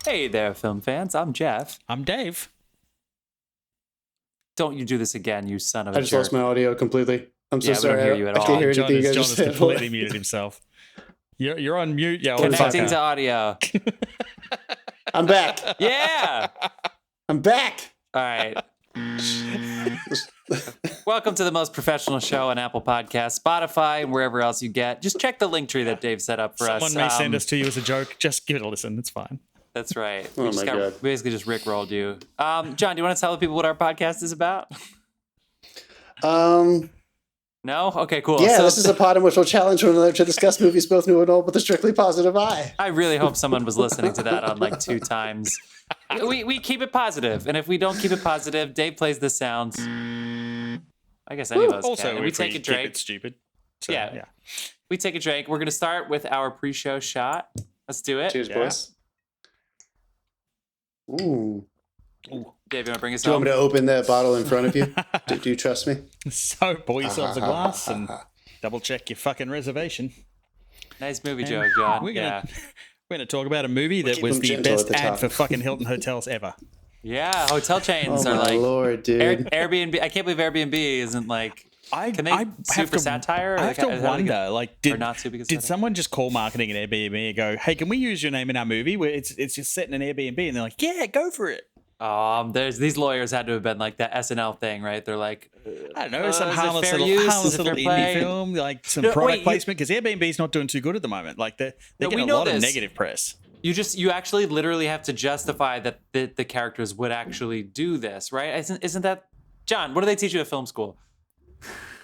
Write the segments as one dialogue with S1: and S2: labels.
S1: Hey there, film fans. I'm Jeff.
S2: I'm Dave.
S1: Don't you do this again, you son of a
S3: I just
S1: jerk.
S3: lost my audio completely. I'm so
S1: Yeah, we
S3: sorry.
S1: don't hear you at
S3: I
S1: all.
S3: can't hear
S2: John
S3: anything you guys
S2: John
S3: just
S2: has
S3: said.
S2: completely muted himself. You're on mute. Yeah,
S1: Connecting
S2: fucker.
S1: to audio.
S3: I'm back.
S1: Yeah.
S3: I'm back.
S1: All right. Welcome to the most professional show on Apple Podcasts, Spotify, and wherever else you get. Just check the link tree that Dave set up for us.
S2: Someone may send us to you as a joke. Just give it a listen. It's fine.
S1: That's right.
S3: Oh
S1: We just
S3: my God.
S1: basically just rickrolled you. John, do you want to tell the people what our podcast is about? No? Okay, cool.
S3: Yeah,
S1: So-
S3: this is a pod in which we'll challenge one another to discuss movies both new and old with a strictly positive eye.
S1: I really hope someone was listening to that on like 2 times. We keep it positive, and if we don't keep it positive, Dave plays the sounds. I guess any of us
S2: Also,
S1: can. And we
S2: if
S1: take a
S2: keep
S1: drink.
S2: it stupid. So,
S1: Yeah. We take a drink. We're going to start with our pre-show shot. Let's do it.
S3: Cheers,
S2: Yeah.
S3: boys. Ooh.
S2: Ooh.
S1: Dave, you want to bring us
S3: Do you want
S1: home?
S3: me to open that bottle in front of you? Do you trust me?
S2: So pour yourselves a glass and double check your fucking reservation.
S1: Nice movie
S2: And
S1: joke, John.
S2: We're
S1: Yeah.
S2: gonna talk about a movie that
S3: keep
S2: was
S3: them
S2: the
S3: gentle
S2: best
S3: at the
S2: ad
S3: top.
S2: for fucking Hilton hotels ever.
S1: Yeah, hotel chains
S3: Oh
S1: are
S3: my
S1: like
S3: lord, dude.
S1: Airbnb. I can't believe Airbnb isn't like. Can they
S2: I
S1: sue
S2: have
S1: for
S2: to,
S1: satire? Or
S2: I have
S1: like,
S2: to
S1: how do they
S2: wonder,
S1: get-
S2: like,
S1: or not sue because of
S2: did
S1: satire?
S2: someone just call marketing at Airbnb and go, "Hey, can we use your name in our movie? Where it's just set in an Airbnb?" And they're like, "Yeah, go for it."
S1: There's these lawyers had to have been like that SNL thing, right? They're like,
S2: I don't know, some
S1: is it
S2: harmless
S1: fair
S2: little,
S1: use?
S2: harmless
S1: Is it
S2: little
S1: fair
S2: indie
S1: play?
S2: film, like some
S1: No,
S2: product
S1: wait,
S2: placement, because Airbnb's not doing too good at the moment. Like they're
S1: No, we
S2: getting a
S1: know
S2: lot of
S1: this.
S2: negative press.
S1: you actually literally have to justify that the characters would actually do this, right? Isn't that, John? What do they teach you at film school?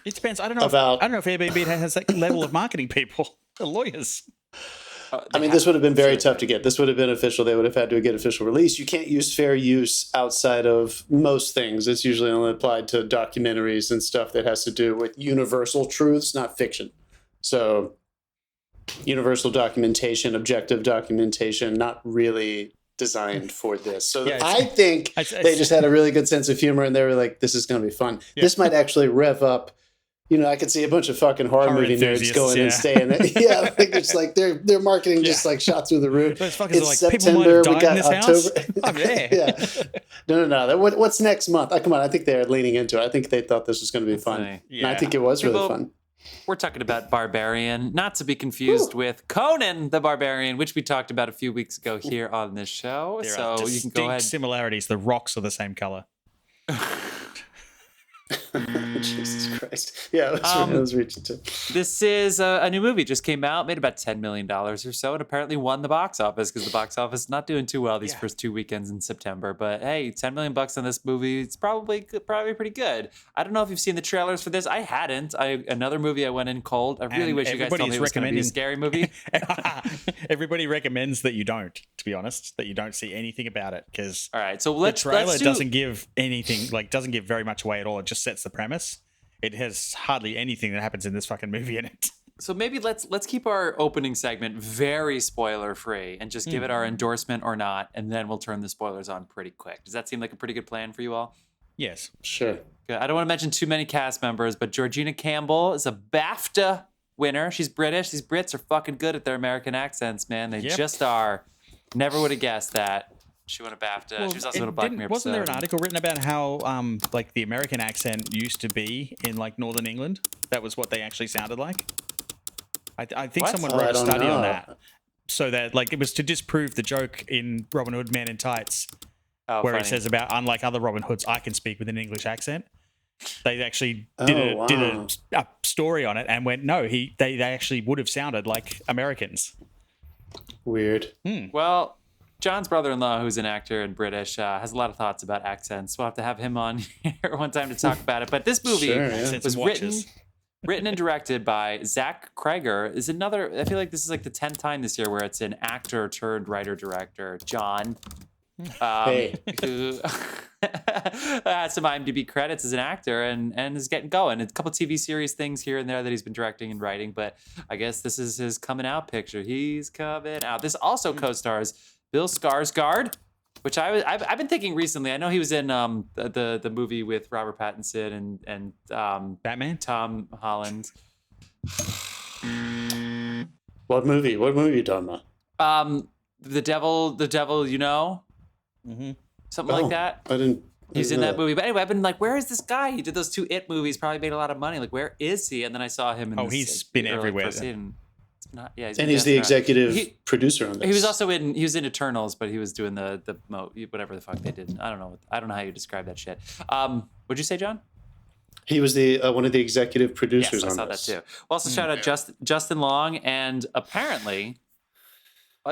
S2: It depends. I don't know.
S3: About-
S2: I don't know if Airbnb has that level of marketing people, the lawyers.
S3: I mean, this would have been very tough to get. This would have been official. They would have had to get official release. You can't use fair use outside of most things. It's usually only applied to documentaries and stuff that has to do with universal truths, not fiction. So, universal documentation, objective documentation, not really designed for this. So,
S2: Yeah,
S3: I think they just had a really good sense of humor and they were like, this is going to be fun.
S2: Yeah.
S3: This might actually rev up. You know, I could see a bunch of fucking horror movie nerds
S2: enthusiasts,
S3: going and
S2: yeah.
S3: staying. Yeah, I think it's like their marketing just like shot through the roof.
S2: Those fuckers
S3: It's
S2: are like, people might have
S3: September. We
S2: died in
S3: got
S2: this
S3: October.
S2: house. I'm there.
S3: Yeah. No. What's next month? Come on. I think they're leaning into it. I think they thought this was going to be fun.
S1: funny.
S3: And I think it was really
S1: People-
S3: fun.
S1: We're talking about Barbarian, not to be confused with Conan the Barbarian, which we talked about a few weeks ago here on this show.
S2: There
S1: So
S2: are
S1: you can
S2: distinct
S1: go ahead.
S2: similarities. The rocks are the same color.
S3: Jesus Christ. Yeah, it was reaching too.
S1: This is a new movie, just came out, made about $10 million or so, and apparently won the box office because the box office is not doing too well these first 2 weekends in September. But hey, $10 million on this movie, it's probably pretty good. I don't know if you've seen the trailers for this. I hadn't. Another movie I went in cold. I really
S2: And
S1: wish you guys told me
S2: everybody's
S1: it was going to be a
S2: recommending-
S1: scary movie.
S2: Everybody recommends that you don't, to be honest, that you don't see anything about it because
S1: All right, so
S2: the
S1: let's
S2: trailer
S1: do,
S2: doesn't give anything, like doesn't give very much away at all. It just sets the premise. It has hardly anything that happens in this fucking movie in it.
S1: So maybe let's keep our opening segment very spoiler free and just give it our endorsement or not, and then we'll turn the spoilers on pretty quick. Does that seem like a pretty good plan for you all?
S2: Yes.
S3: Sure.
S1: Good. I don't want to mention too many cast members, but Georgina Campbell is a BAFTA winner. She's British. These Brits are fucking good at their American accents, man. They
S2: Yep.
S1: just are. Never would have guessed that. She won a BAFTA. She was also in a Black Mirror
S2: Wasn't there an
S1: episode.
S2: article written about how like the American accent used to be in like Northern England? That was what they actually sounded like. I think
S1: What?
S2: someone
S3: Oh, I
S2: wrote a
S3: don't
S2: study on
S3: know.
S2: that. So that like it was to disprove the joke in Robin Hood Man in Tights
S1: Oh,
S2: where
S1: funny.
S2: it says about unlike other Robin Hoods, I can speak with an English accent. They actually
S3: Oh,
S2: did
S3: wow.
S2: a story on it and went, no, they actually would have sounded like Americans.
S3: Weird.
S1: Well, John's brother-in-law, who's an actor and British, has a lot of thoughts about accents. We'll have to have him on here one time to talk about it. But this movie
S3: Sure, yeah.
S2: Accents
S1: was
S2: and watches.
S1: written and directed by Zach Kreger. Is another. I feel like this is like the 10th time this year where it's an actor turned writer-director, John.
S3: Hey.
S1: Who has some IMDb credits as an actor and is getting going. A couple TV series things here and there that he's been directing and writing, but I guess this is his coming out picture. He's coming out. This also co-stars Bill Skarsgard, which I've been thinking recently. I know he was in the movie with Robert Pattinson and
S2: Batman?
S1: Tom Holland.
S3: What movie? What movie are you talking about?
S1: the devil,
S2: Mm-hmm.
S1: something like that.
S3: I didn't.
S1: He's in
S3: know
S1: that movie. But anyway, I've been like, where is this guy? He did those 2 It movies, probably made a lot of money. Like, where is he? And then I saw him in
S2: he's been everywhere.
S1: He's
S3: And he's the executive producer on this.
S1: He was also in Eternals, but he was doing the whatever the fuck they did. I don't know how you describe that shit. What'd you say, John?
S3: He was the one of the executive producers on this.
S1: I saw that too. Well, also shout out Justin Long, and apparently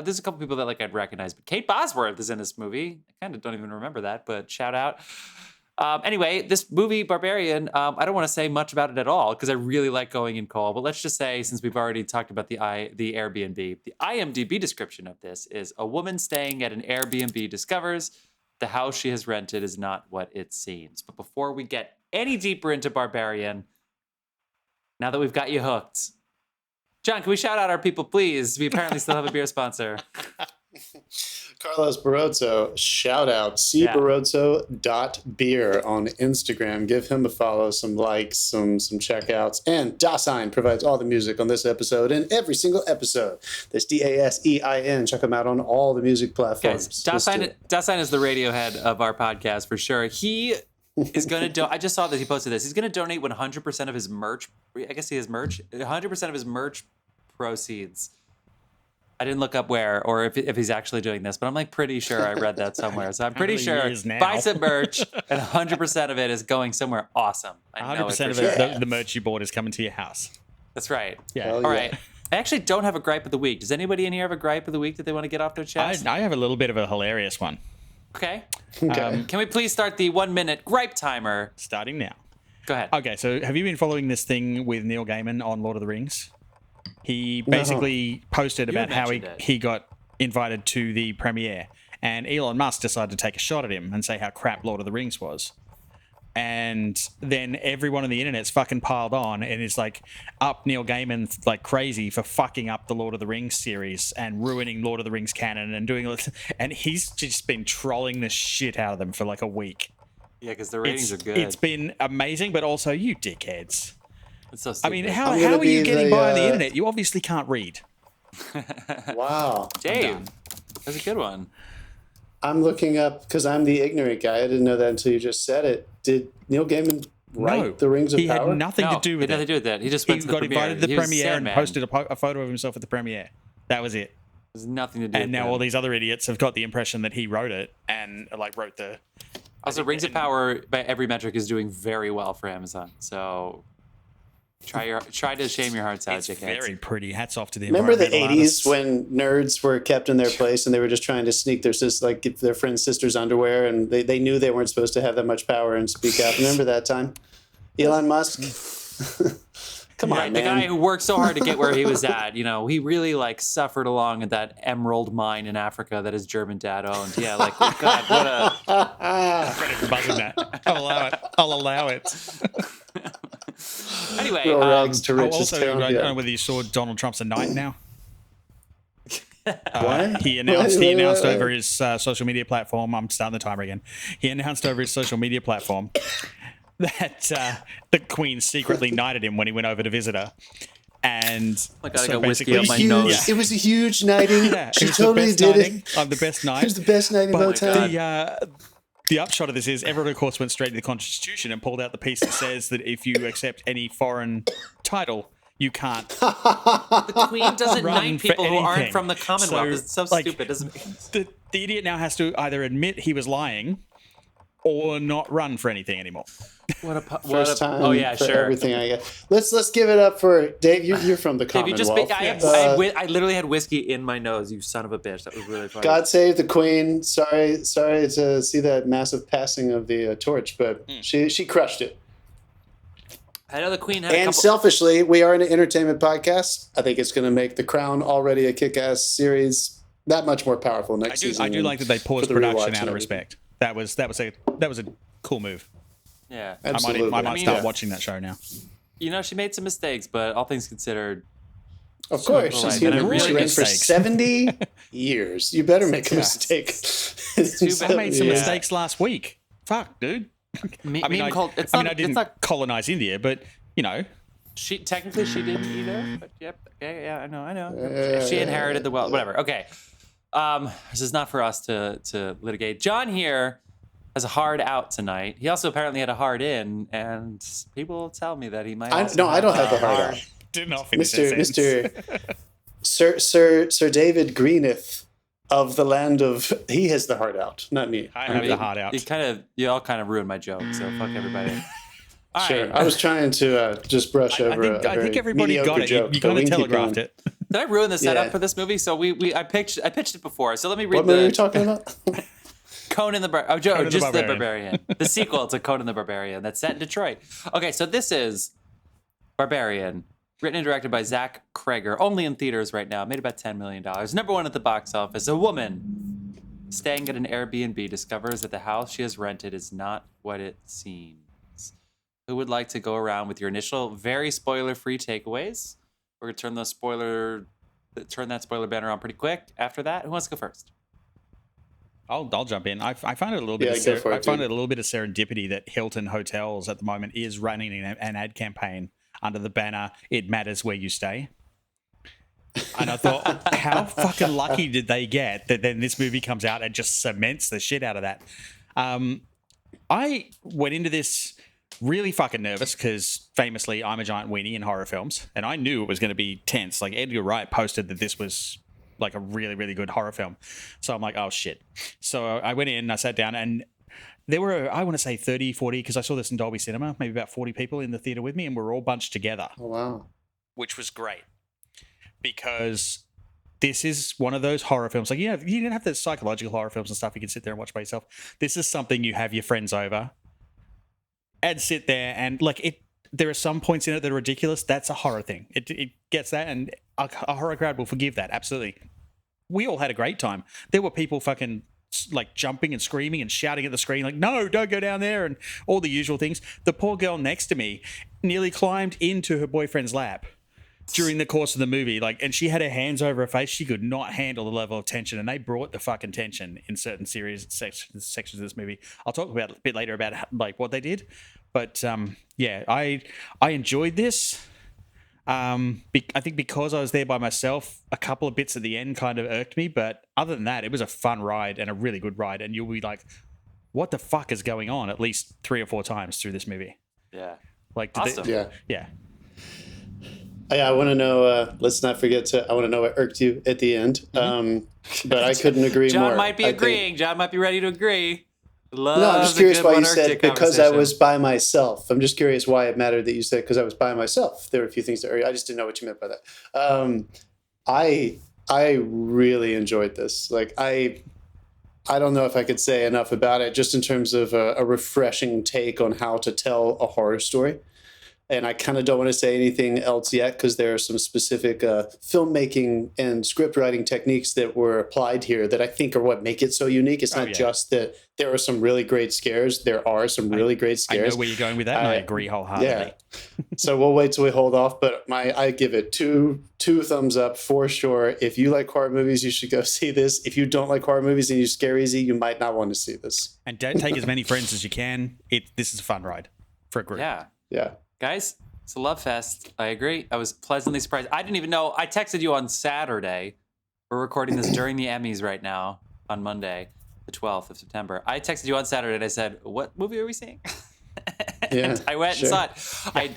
S1: there's a couple people that I'd recognize, but Kate Bosworth is in this movie. I kind of don't even remember that, but shout out. Anyway, this movie, Barbarian, I don't want to say much about it at all because I really like going in cold. But let's just say, since we've already talked about the Airbnb, the IMDb description of this is: a woman staying at an Airbnb discovers the house she has rented is not what it seems. But before we get any deeper into Barbarian, now that we've got you hooked, John, can we shout out our people, please? We apparently still have a beer sponsor.
S3: Carlos Barroso, shout out cbarroso.beer on Instagram. Give him a follow, some likes, some checkouts. And Dasein provides all the music on this episode and every single episode. That's Dasein. Check him out on all the music platforms.
S1: Guys, Dasein is the Radiohead of our podcast for sure. He is going to I just saw that he posted this. He's going to donate 100% of his merch. I guess he has merch. 100% of his merch proceeds. I didn't look up where or if he's actually doing this, but I'm pretty sure I read that somewhere. So I'm pretty sure buy some merch and 100% of it is going somewhere awesome.
S2: 100% of it, the merch you bought is coming to your house.
S1: That's right.
S2: Yeah.
S1: All right. I actually don't have a gripe of the week. Does anybody in here have a gripe of the week that they want to get off their chest?
S2: I have a little bit of a hilarious one.
S1: Okay. Can we please start the 1-minute gripe timer?
S2: Starting now.
S1: Go ahead.
S2: Okay, so have you been following this thing with Neil Gaiman on Lord of the Rings? He basically posted about how he got invited to the premiere, and Elon Musk decided to take a shot at him and say how crap Lord of the Rings was. And then everyone on the internet's fucking piled on and is up Neil Gaiman like crazy for fucking up the Lord of the Rings series and ruining Lord of the Rings canon and doing it. And he's just been trolling the shit out of them for a week.
S1: Yeah, because the ratings are good.
S2: It's been amazing, but also you dickheads.
S1: It's so stupid.
S2: I mean, how are you getting by on the internet? You obviously can't read.
S3: Wow.
S1: Dave, that's a good one.
S3: I'm looking up because I'm the ignorant guy. I didn't know that until you just said it. Did Neil Gaiman write The Rings of Power?
S2: He had nothing to do with it.
S1: Nothing to do with that. He just went to the
S2: got
S1: premiere.
S2: invited to the premiere and posted a photo of himself at the premiere. That was it.
S1: There's nothing to do with
S2: And now all these other idiots have got the impression that he wrote it and wrote the...
S1: Also, Rings of Power, by every metric, is doing very well for Amazon. So... Try to shame your hearts out,
S2: it's
S1: dickheads.
S2: Very pretty. Hats off to the
S3: Remember the
S2: environmental
S3: 80s
S2: artists.
S3: when nerds were kept in their place and they were just trying to sneak get their friends' sisters' underwear and they knew they weren't supposed to have that much power and speak out. Remember that time? Elon Musk? Come on, man.
S1: The guy who worked so hard to get where he was at, he really suffered along at that emerald mine in Africa that his German dad owned. Yeah, God, what a...
S2: Credit for buzzing that. I'll allow it.
S1: Anyway,
S3: rags to riches
S2: also,
S3: town,
S2: I don't know whether you saw Donald Trump's a knight now.
S3: What?
S2: He announced over his social media platform. I'm starting the timer again. He announced over his social media platform that the Queen secretly knighted him when he went over to visit her. And
S1: I got whiskey up my nose.
S3: It was a huge knighting.
S2: Yeah,
S3: she totally did it.
S2: I'm the best knight.
S3: It was the best knighting of all time.
S2: The upshot of this is everyone, of course, went straight to the Constitution and pulled out the piece that says that if you accept any foreign title, you can't.
S1: The Queen doesn't knight people who aren't
S2: anything.
S1: from the Commonwealth. It's so stupid.
S2: The idiot now has to either admit he was lying or not run for anything anymore.
S3: First time.
S1: Oh yeah,
S3: for
S1: sure.
S3: Everything I get. Let's give it up for Dave. You're from the
S1: Dave,
S3: Commonwealth.
S1: I literally had whiskey in my nose. You son of a bitch. That was really funny.
S3: God save the Queen. Sorry to see that massive passing of the torch, but she crushed it.
S1: I know the Queen had.
S3: And selfishly, we are an entertainment podcast. I think it's going to make The Crown, already a kick-ass series, that much more powerful next season.
S2: I do like that they paused
S3: the
S2: production
S3: rewatch
S2: out
S3: and
S2: of respect. That was a cool move.
S1: Yeah,
S3: absolutely.
S2: I might start watching that show now.
S1: She made some mistakes, but all things considered,
S3: of course, she's human.
S1: really
S3: She ran for 70 years. You better make a mistake.
S2: I made some mistakes last week. Fuck, dude. I didn't colonize India, but
S1: she didn't either. But yep, okay, yeah, I know. She inherited the wealth. Whatever. Okay. This is not for us to litigate. John here has a hard out tonight. He also apparently had a hard in, and people tell me that he might.
S3: I don't have a hard out.
S2: Did not finish that
S3: Mr. Sir David Greeneth of the land of he has the heart out, not me.
S2: I have the heart out.
S1: You all kind of ruined my joke, so fuck everybody. All
S3: Sure,
S1: right.
S3: I was trying to just brush over.
S2: I think everybody got it. You kind of telegraphed it.
S1: Did I ruin the setup for this movie? So I pitched it before. So let me read
S3: What movie are you talking about?
S1: Conan the Barbarian. The sequel to Conan the Barbarian that's set in Detroit. Okay, so this is Barbarian, written and directed by Zach Kreger, only in theaters right now, made about $10 million. Number one at the box office. A woman staying at an Airbnb discovers that the house she has rented is not what it seems. Who would like to go around with your initial, very spoiler-free takeaways? We're gonna turn that spoiler banner on pretty quick. After that, who wants to go first?
S2: I'll jump in. I find it a little bit. I find it a little bit of serendipity that Hilton Hotels at the moment is running an ad campaign under the banner "It Matters Where You Stay." And I thought, how fucking lucky did they get that then this movie comes out and just cements the shit out of that? I went into this really fucking nervous because famously I'm a giant weenie in horror films, and I knew it was going to be tense. Like Edgar Wright posted that this was like a really, really good horror film. So I'm like, oh shit. So I went in and I sat down, and there were, I want to say 30, 40, because I saw this in Dolby Cinema, maybe about 40 people in the theater with me, and we're all bunched together.
S3: Oh, wow.
S2: Which was great because this is one of those horror films. Like, you didn't have the psychological horror films and stuff you can sit there and watch by yourself. This is something you have your friends over and sit there and there are some points in it that are ridiculous. That's a horror thing. It gets that, and a horror crowd will forgive that. Absolutely. We all had a great time. There were people fucking like jumping and screaming and shouting at the screen like, no, don't go down there, and all the usual things. The poor girl next to me nearly climbed into her boyfriend's lap during the course of the movie, and she had her hands over her face. She could not handle the level of tension, and they brought the fucking tension in certain sections of this movie. I'll talk about a bit later about what they did, but I enjoyed this. I think because I was there by myself, a couple of bits at the end kind of irked me, but other than that, it was a fun ride and a really good ride, and you'll be like, what the fuck is going on at least 3 or 4 times through this movie.
S1: Yeah.
S3: Awesome.
S2: Yeah.
S3: I want to know, let's not forget I want to know what irked you at the end. But I couldn't agree more.
S1: John might be agreeing. John might be ready to agree.
S3: No, I'm just curious why you said because I was by myself. I'm just curious why it mattered that you said because I was by myself. There were a few things that I just didn't know what you meant by that. I really enjoyed this. I don't know if I could say enough about it just in terms of a refreshing take on how to tell a horror story. And I kind of don't want to say anything else yet because there are some specific filmmaking and script writing techniques that were applied here that I think are what make it so unique. It's not just that there are some really great scares. There are some really great scares.
S2: I know where you're going with that, and I agree wholeheartedly.
S3: Yeah. So we'll wait till we hold off. But I give it two thumbs up for sure. If you like horror movies, you should go see this. If you don't like horror movies and you scare easy, you might not want to see this.
S2: And don't take as many friends as you can. This is a fun ride for a group.
S3: Yeah.
S1: Guys, it's a love fest. I agree. I was pleasantly surprised. I didn't even know. I texted you on Saturday. We're recording this during the Emmys right now on Monday, the 12th of September. I texted you on Saturday and I said, what movie are we seeing? And I went and saw it.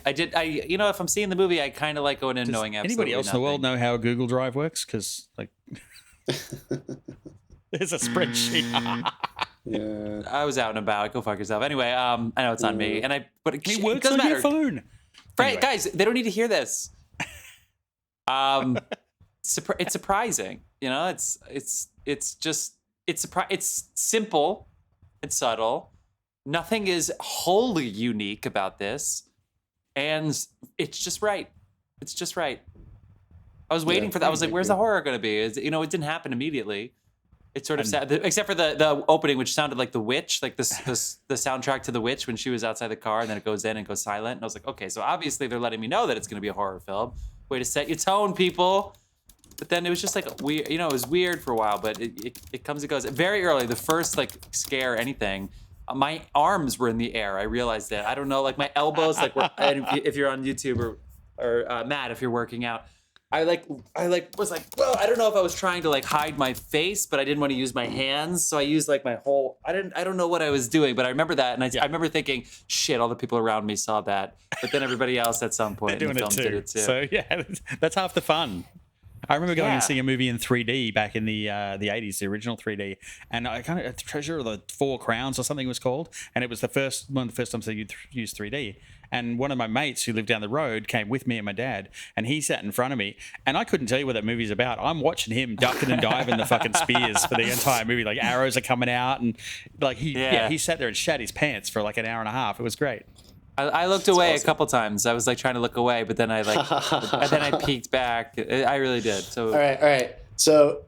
S1: I did. If I'm seeing the movie, I kind of like going in knowing absolutely
S2: anybody else
S1: nothing.
S2: in the world know how Google Drive works? Because there's a spreadsheet.
S3: Yeah.
S1: I was out and about. Go fuck yourself. Anyway, I know it's on me, but it
S2: works
S1: doesn't
S2: on
S1: matter.
S2: your phone.
S1: Anyway. Guys, they don't need to hear this. It's surprising. It's simple. It's subtle. Nothing is wholly unique about this, and it's just right. It's just right. I was waiting for that. I was like, "Where's the horror going to be?" It didn't happen immediately. It sort of except for the opening, which sounded like The Witch, like the soundtrack to The Witch when she was outside the car, and then it goes in and goes silent. And I was like, okay, so obviously they're letting me know that it's going to be a horror film. Way to set your tone, people. But then it was just like weird. It was weird for a while, but it comes and goes. Very early, the first scare anything, my arms were in the air. I realized that. I don't know, my elbows, if you're on YouTube or Matt, if you're working out. I was like, well, I don't know if I was trying to like hide my face, but I didn't want to use my hands, so I used like my whole. I don't know what I was doing, but I remember that, and I remember thinking, shit, all the people around me saw that, but then everybody else at some point in the film did it too.
S2: So yeah, that's half the fun. I remember going and seeing a movie in 3D back in the 80s, the original 3D, and I kind of Treasure of the Four Crowns or something it was called, and it was one of the first times they used 3D. And one of my mates who lived down the road came with me and my dad, and he sat in front of me, and I couldn't tell you what that movie's about. I'm watching him ducking and diving the fucking spears for the entire movie. Like arrows are coming out, and like he sat there and shat his pants for like an hour and a half. It was great.
S1: I looked away a couple times. I was like trying to look away, but then I peeked back. I really did. So
S3: all right. So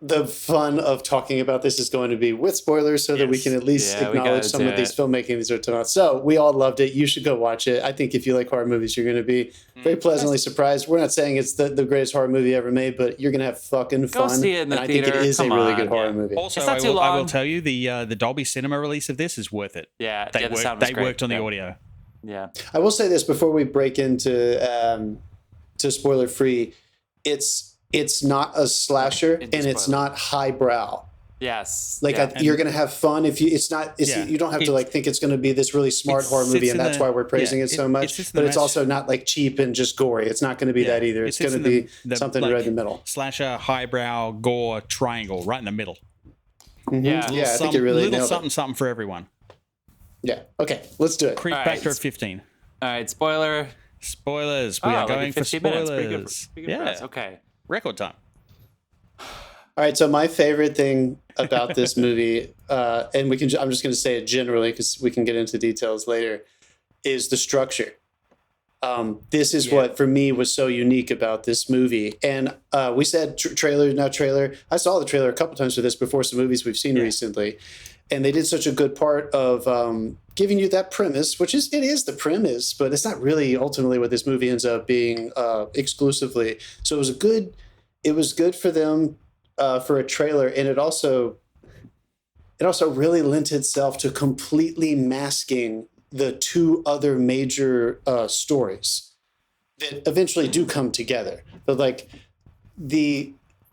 S3: the fun of talking about this is going to be with spoilers so that we can at least acknowledge some of these filmmaking these are tonight. So we all loved it. You should go watch it. I think if you like horror movies, you're going to be very pleasantly surprised. We're not saying it's the greatest horror movie ever made, but you're going to have fucking fun.
S1: Go see it in the
S3: and
S1: theater.
S3: I think it is a really good horror movie.
S2: Also, I will tell you, the Dolby Cinema release of this is worth it.
S1: Yeah,
S2: they worked on the audio.
S1: Yeah.
S3: I will say this before we break into to spoiler free. It's not a slasher and it's not highbrow.
S1: Yes.
S3: Like you're gonna have fun if you. You don't have to like think it's gonna be this really smart horror movie, and that's why we're praising it so much. But it's also not like cheap and just gory. It's not gonna be that either. It's gonna be something right in the middle.
S2: Slasher, highbrow, gore triangle, right in the middle.
S3: Mm-hmm. Yeah, I think you really nailed it.
S2: Something for everyone.
S3: Yeah. Okay, let's do it.
S2: Creep factor of 15.
S1: All right, spoilers.
S2: We are going for spoilers.
S1: Minutes. Pretty good for us. Okay.
S2: Record time.
S3: All right, so my favorite thing about this movie, and I'm just going to say it generally because we can get into details later, is the structure. This is what for me was so unique about this movie. And we said trailer, not trailer. I saw the trailer a couple times for this before some movies we've seen recently. And they did such a good part of giving you that premise, which it is the premise, but it's not really ultimately what this movie ends up being exclusively. So it was good for them for a trailer, and it also really lent itself to completely masking the two other major stories that eventually do come together. But like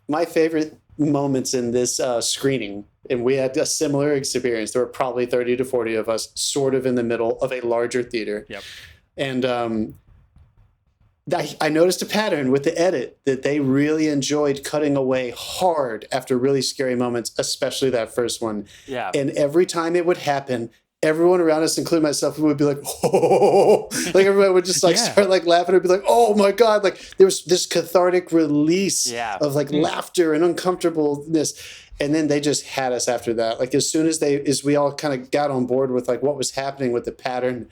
S3: my favorite moments in this screening, and we had a similar experience. There were probably 30 to 40 of us sort of in the middle of a larger theater.
S2: Yep.
S3: And I noticed a pattern with the edit that they really enjoyed cutting away hard after really scary moments, especially that first one.
S1: Yeah.
S3: And every time it would happen, everyone around us, including myself, would be like, oh, like everyone would just like start like laughing and be like, oh my God. Like there was this cathartic release of like laughter and uncomfortableness. And then they just had us after that. Like as soon as we all kind of got on board with like what was happening with the pattern,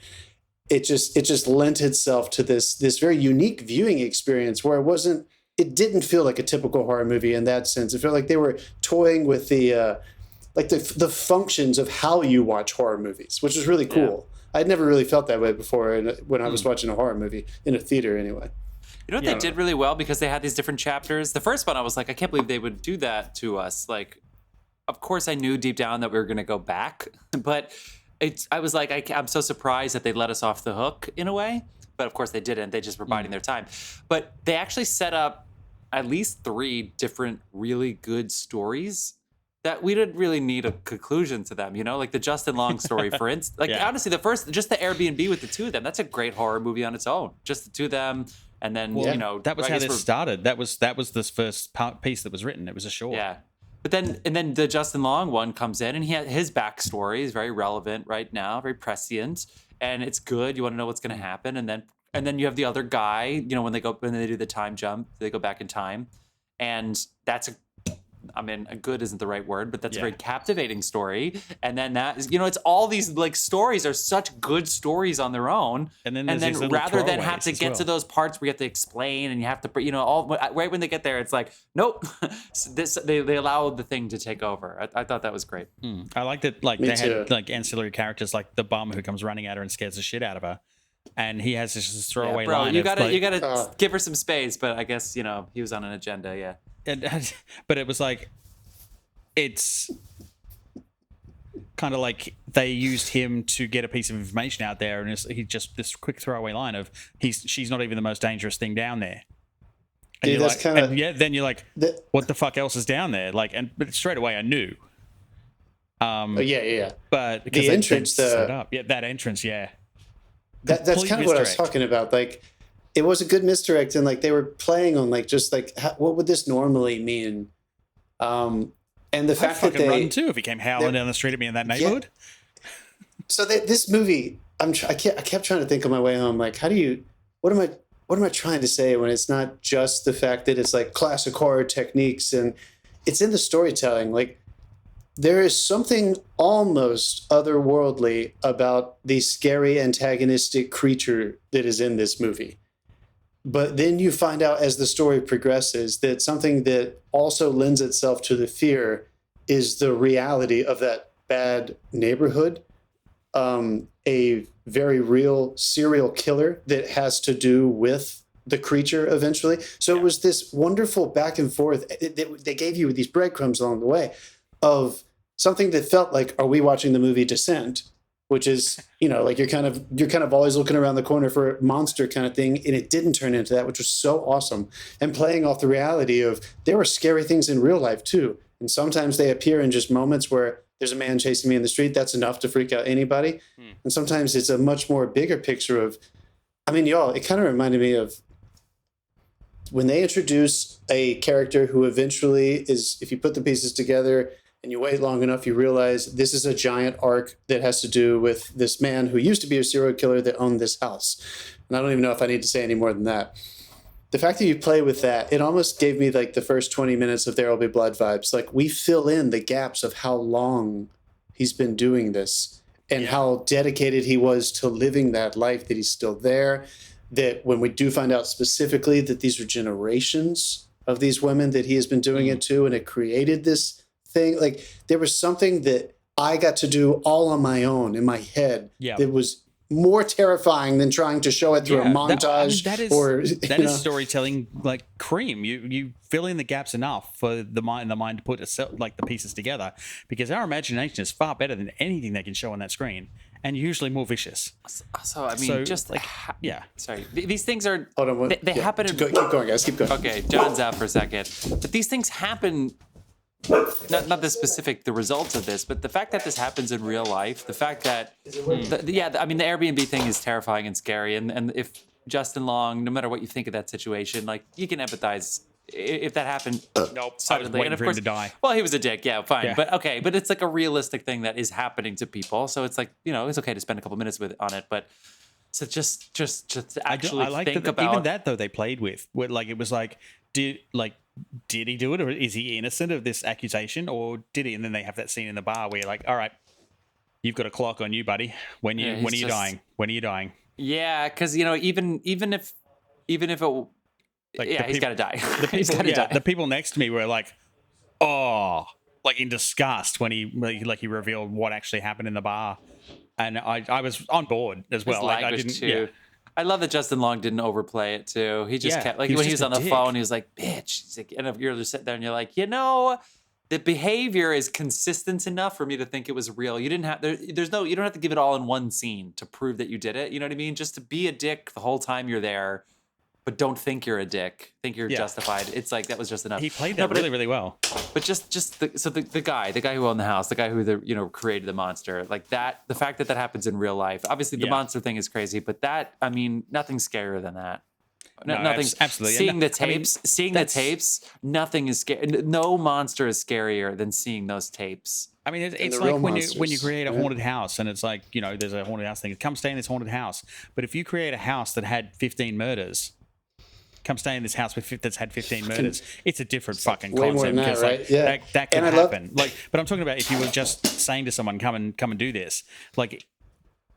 S3: it just lent itself to this very unique viewing experience where it didn't feel like a typical horror movie in that sense. It felt like they were toying with the functions of how you watch horror movies, which is really cool. Yeah. I'd never really felt that way before when I was watching a horror movie in a theater anyway.
S1: You know what they did really well because they had these different chapters. The first one, I was like, I can't believe they would do that to us. Like, of course, I knew deep down that we were going to go back, but I was like, I'm so surprised that they let us off the hook in a way. But of course, they didn't. They just were biding their time. But they actually set up at least 3 different really good stories that we didn't really need a conclusion to them, you know, like the Justin Long story, for instance. Like honestly, just the Airbnb with the 2 of them, that's a great horror movie on its own. Just the 2 of them. And then, you know,
S2: that was how this started. That was this first piece that was written. It was a short. Yeah.
S1: But then the Justin Long one comes in and his backstory is very relevant right now, very prescient, and it's good. You want to know what's going to happen. And then you have the other guy, you know, when they do the time jump, they go back in time. And that's good isn't the right word, but that's a very captivating story. And then that is, you know, it's all these like stories are such good stories on their own. And then rather than have to get to those parts where you have to explain and you have to, you know, right when they get there, it's like, nope, they allow the thing to take over. I thought that was great.
S2: I liked it. Like they had like ancillary characters like the bum who comes running at her and scares the shit out of her. And he has this throwaway line.
S1: You gotta give her some space, but I guess, you know, he was on an agenda. Yeah.
S2: But it was like, it's kind of like they used him to get a piece of information out there, and he just this quick throwaway line of she's not even the most dangerous thing down there. And
S3: Dude,
S2: you're
S3: that's
S2: like,
S3: kinda-
S2: and yeah, then you're like, what the fuck else is down there? Like, but straight away I knew.
S3: Yeah.
S2: But because
S3: The entrance,
S2: set it up. Yeah, that entrance, yeah.
S3: That's
S2: Complete
S3: kind of what I was
S2: misdirect.
S3: talking about. Like, it was a good misdirect, and like they were playing on like just like what would this normally mean? And the
S2: I'd
S3: fact that
S2: fucking
S3: they
S2: run too if he came howling down the street at me in that neighborhood.
S3: So this movie, I kept trying to think on my way home, like, what am I trying to say when it's not just the fact that it's like classic horror techniques and it's in the storytelling. Like, there is something almost otherworldly about the scary antagonistic creature that is in this movie. But then you find out as the story progresses that something that also lends itself to the fear is the reality of that bad neighborhood. A very real serial killer that has to do with the creature eventually. So it was this wonderful back and forth. They gave you these breadcrumbs along the way of something that felt like, are we watching the movie Descent? Which is, like you're kind of always looking around the corner for a monster kind of thing. And it didn't turn into that, which was so awesome. And playing off the reality of there were scary things in real life too. And sometimes they appear in just moments where there's a man chasing me in the street. That's enough to freak out anybody. And sometimes it's a much more bigger picture of, y'all, it kind of reminded me of when they introduce a character who eventually is, if you put the pieces together and you wait long enough, you realize this is a giant arc that has to do with this man who used to be a serial killer that owned this house. And I don't even know if I need to say any more than that. The fact that you play with that, it almost gave me like the first 20 minutes of There Will Be Blood vibes. Like, we fill in the gaps of how long he's been doing this and how dedicated he was to living that life, that he's still there, that when we do find out specifically that these are generations of these women that he has been doing it to, and it created this thing. Like, there was something that I got to do all on my own in my head that was more terrifying than trying to show it through a montage.
S2: That is storytelling like cream. You fill in the gaps enough for the mind to put like the pieces together, because our imagination is far better than anything they can show on that screen, and usually more vicious.
S1: So just like sorry, these things are they happen.
S3: Keep going, guys. Keep going.
S1: Okay, John's out for a second, but these things happen. Not the specific the results of this, but the fact that this happens in real life, the fact that the Airbnb thing is terrifying and scary, and if Justin Long, no matter what you think of that situation, like, you can empathize if that happened.
S2: Nope, I was waiting for him to die.
S1: Well, he was a dick, fine, but okay, but it's like a realistic thing that is happening to people, so it's like, it's okay to spend a couple minutes on it, but so just actually think about
S2: even that though they played with like it was like did he do it, or is he innocent of this accusation, or did he? And then they have that scene in the bar where you're like, all right, you've got a clock on you, buddy. When are you dying? When are you dying?
S1: Yeah, because even if it, like, he's got to die. He's got to die.
S2: The people next to me were like, oh, like in disgust when he revealed what actually happened in the bar, and I was on board as well. Like, I didn't.
S1: Too.
S2: Yeah.
S1: I love that Justin Long didn't overplay it too. He just kept, like, when he was on the phone, he was like, bitch. He's like, and you're just sitting there and you're like, the behavior is consistent enough for me to think it was real. You didn't have, you don't have to give it all in one scene to prove that you did it. You know what I mean? Just to be a dick the whole time you're there, but don't think you're a dick. Think you're justified. It's like, that was just enough.
S2: He played that really well.
S1: But the guy who owned the house, the guy who created the monster, like that, the fact that happens in real life. Obviously, the monster thing is crazy, but nothing's scarier than that. Nothing's
S2: absolutely.
S1: Seeing the tapes, nothing is scary. No monster is scarier than seeing those tapes.
S2: I mean, it's like when you create a haunted house, and it's like, there's a haunted house thing. Come stay in this haunted house. But if you create a house that had 15 murders, come stay in this house that's had 15 murders. It's a different fucking
S3: way
S2: concept.
S3: More than that, right?
S2: That can happen. But I'm talking about if you were just saying to someone, come and do this. Like,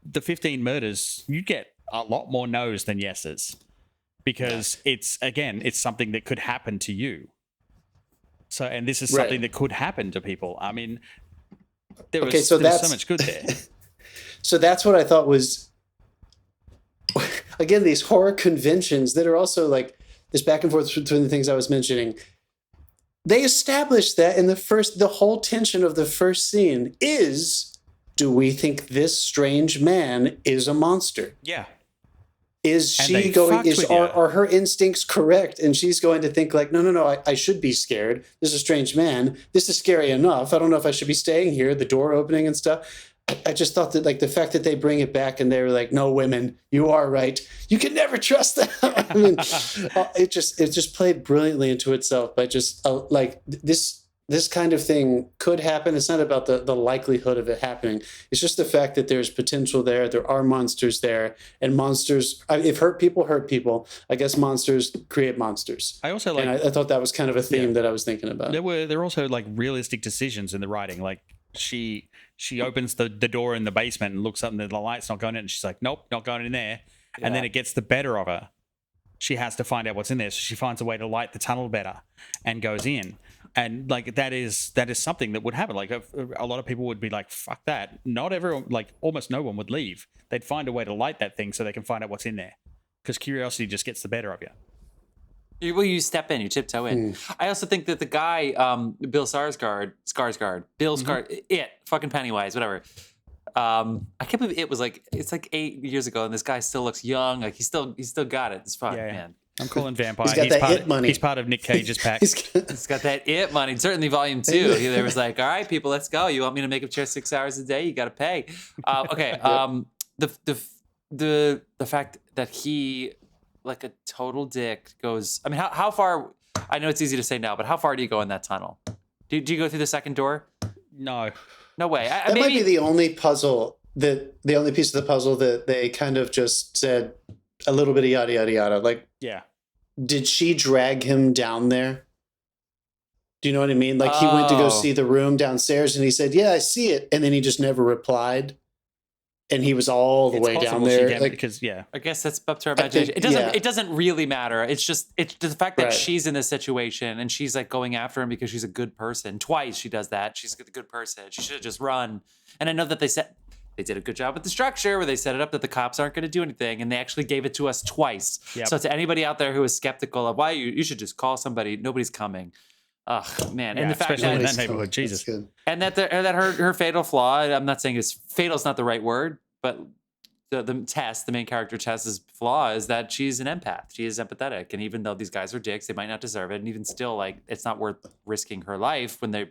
S2: the 15 murders, you get a lot more no's than yeses, because it's something that could happen to you. So, and this is something that could happen to people. I mean, there's so much good there.
S3: So that's what I thought was, again, these horror conventions that are also like this back and forth between the things I was mentioning. They established that in the whole tension of the first scene is, do we think this strange man is a monster?
S2: Yeah.
S3: Is
S2: And
S3: she
S2: they
S3: going?
S2: fucked with you.
S3: Are her instincts correct? And she's going to think like, no, I should be scared. This is a strange man. This is scary enough. I don't know if I should be staying here. The door opening and stuff. I just thought that like the fact that they bring it back and they're like, no, women, you are right. You can never trust them. I mean, it just played brilliantly into itself by just like this kind of thing could happen. It's not about the likelihood of it happening. It's just the fact that there's potential there. There are monsters there, and monsters. If hurt people, I guess monsters create monsters.
S2: I also like.
S3: And I thought that was kind of a theme that I was thinking about.
S2: There were also like realistic decisions in the writing. Like she opens the door in the basement and looks up and the light's not going in, and she's like, nope, not going in there. Yeah. And then it gets the better of her. She has to find out what's in there, so she finds a way to light the tunnel better and goes in. And like that is something that would happen. Like a lot of people would be like, "Fuck that!" Not everyone, like almost no one would leave. They'd find a way to light that thing so they can find out what's in there. Because curiosity just gets the better of you.
S1: Well, you step in, you tiptoe in. I also think that the guy, Bill Skarsgard, fucking Pennywise, whatever. I can't believe it was like it's like 8 years ago, and this guy still looks young. Like he's still got it. It's fun, man.
S2: I'm calling Vampire.
S3: He's got that it money.
S2: He's part of Nick Cage's pack.
S1: He's got that it money. Certainly Volume 2. He was like, all right, people, let's go. You want me to make up chair 6 hours a day? You got to pay. Okay. The fact that he, like a total dick, goes. I mean, how far? I know it's easy to say now, but how far do you go in that tunnel? Do you go through the second door?
S2: No
S1: way.
S3: That might be the only puzzle the only piece of the puzzle that they kind of just said a little bit of yada yada yada. Like,
S2: yeah.
S3: Did she drag him down there? Do you know what I mean? Like he went to go see the room downstairs and he said, yeah, I see it. And then he just never replied. And he was all the way down there. Like,
S2: because,
S1: I guess that's up to our imagination. It doesn't really matter. It's just the fact that she's in this situation and she's like going after him because she's a good person. Twice she does that. She's a good person. She should have just run. And I know that they did a good job with the structure where they set it up that the cops aren't going to do anything, and they actually gave it to us twice. Yep. So to anybody out there who is skeptical of why you should just call somebody, nobody's coming. Oh man,
S2: yeah,
S1: and the fact
S2: especially
S1: that
S2: in that neighborhood, Jesus,
S1: and that her fatal flaw. I'm not saying fatal is not the right word, but the main character Tess's flaw is that she's an empath. She is empathetic, and even though these guys are dicks, they might not deserve it, and even still, like it's not worth risking her life when they,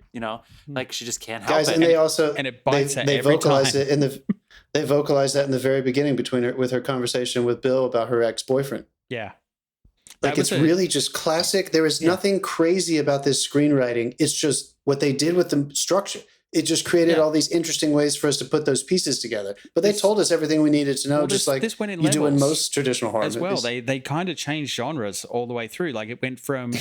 S1: like she just can't help it.
S3: And they also
S2: it bites
S3: they vocalized it in the they vocalized that in the very beginning with her conversation with Bill about her ex-boyfriend.
S2: Yeah.
S3: Like it's really just classic. There is nothing crazy about this screenwriting. It's just what they did with the structure. It just created all these interesting ways for us to put those pieces together. But they told us everything we needed to know, just like you do in most traditional horror movies.
S2: Well, they kind of changed genres all the way through. Like it went from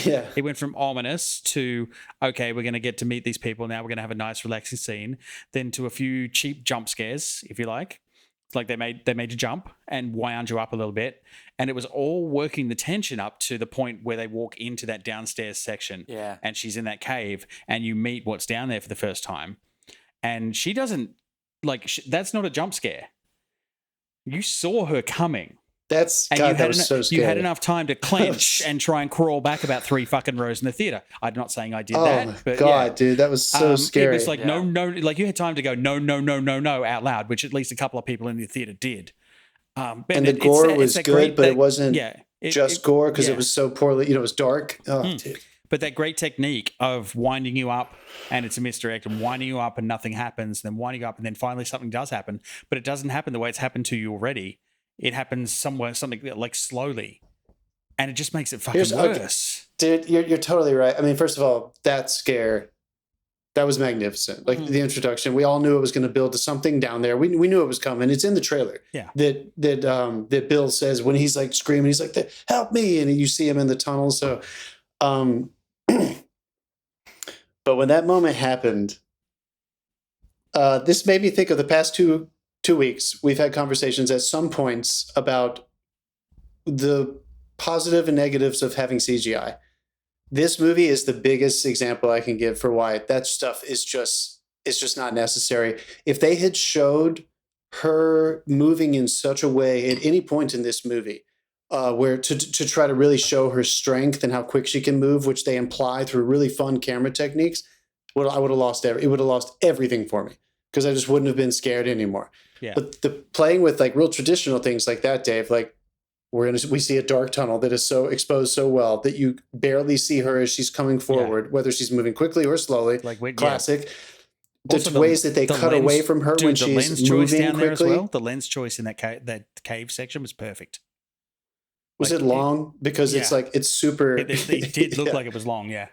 S2: ominous to, okay, we're going to get to meet these people. Now we're going to have a nice relaxing scene. Then to a few cheap jump scares, if you like. It's like they made you jump and wound you up a little bit. And it was all working the tension up to the point where they walk into that downstairs section.
S1: Yeah.
S2: And she's in that cave and you meet what's down there for the first time. And she doesn't, that's not a jump scare. You saw her coming.
S3: That was so scary.
S2: You had enough time to clench and try and crawl back about 3 fucking rows in the theater. I'm not saying I did that.
S3: Oh my God, dude, that was so scary.
S2: It was like, no, like you had time to go, no, out loud, which at least a couple of people in the theater did.
S3: And the gore was good, but it wasn't just gore because it was so poorly, it was dark. Oh, dude.
S2: But that great technique of winding you up and it's a misdirect and winding you up and nothing happens, then winding you up and then finally something does happen, but it doesn't happen the way it's happened to you already. It happens something like slowly, and it just makes it fucking worse.
S3: Okay. Dude, you're totally right. I mean, first of all, that scare, that was magnificent. Like the introduction, we all knew it was going to build to something down there. We knew it was coming. It's in the trailer.
S2: Yeah.
S3: That Bill says when he's like screaming, he's like, "Help me!" And you see him in the tunnel. So, but when that moment happened, this made me think of the past two weeks. We've had conversations at some points about the positive and negatives of having CGI. This movie is the biggest example I can give for why that stuff is just not necessary. If they had showed her moving in such a way at any point in this movie, where to try to really show her strength and how quick she can move, which they imply through really fun camera techniques, I would have lost it would have lost everything for me because I just wouldn't have been scared anymore.
S2: Yeah.
S3: But the playing with like real traditional things like that, Dave, like we see a dark tunnel that is so exposed so well that you barely see her as she's coming forward, whether she's moving quickly or slowly. Classic. The ways that they cut away from her when she's moving quickly. As well.
S2: The lens choice in that cave section was perfect.
S3: Was it long? Because it's like it's super.
S2: It did look like it was long. Yeah.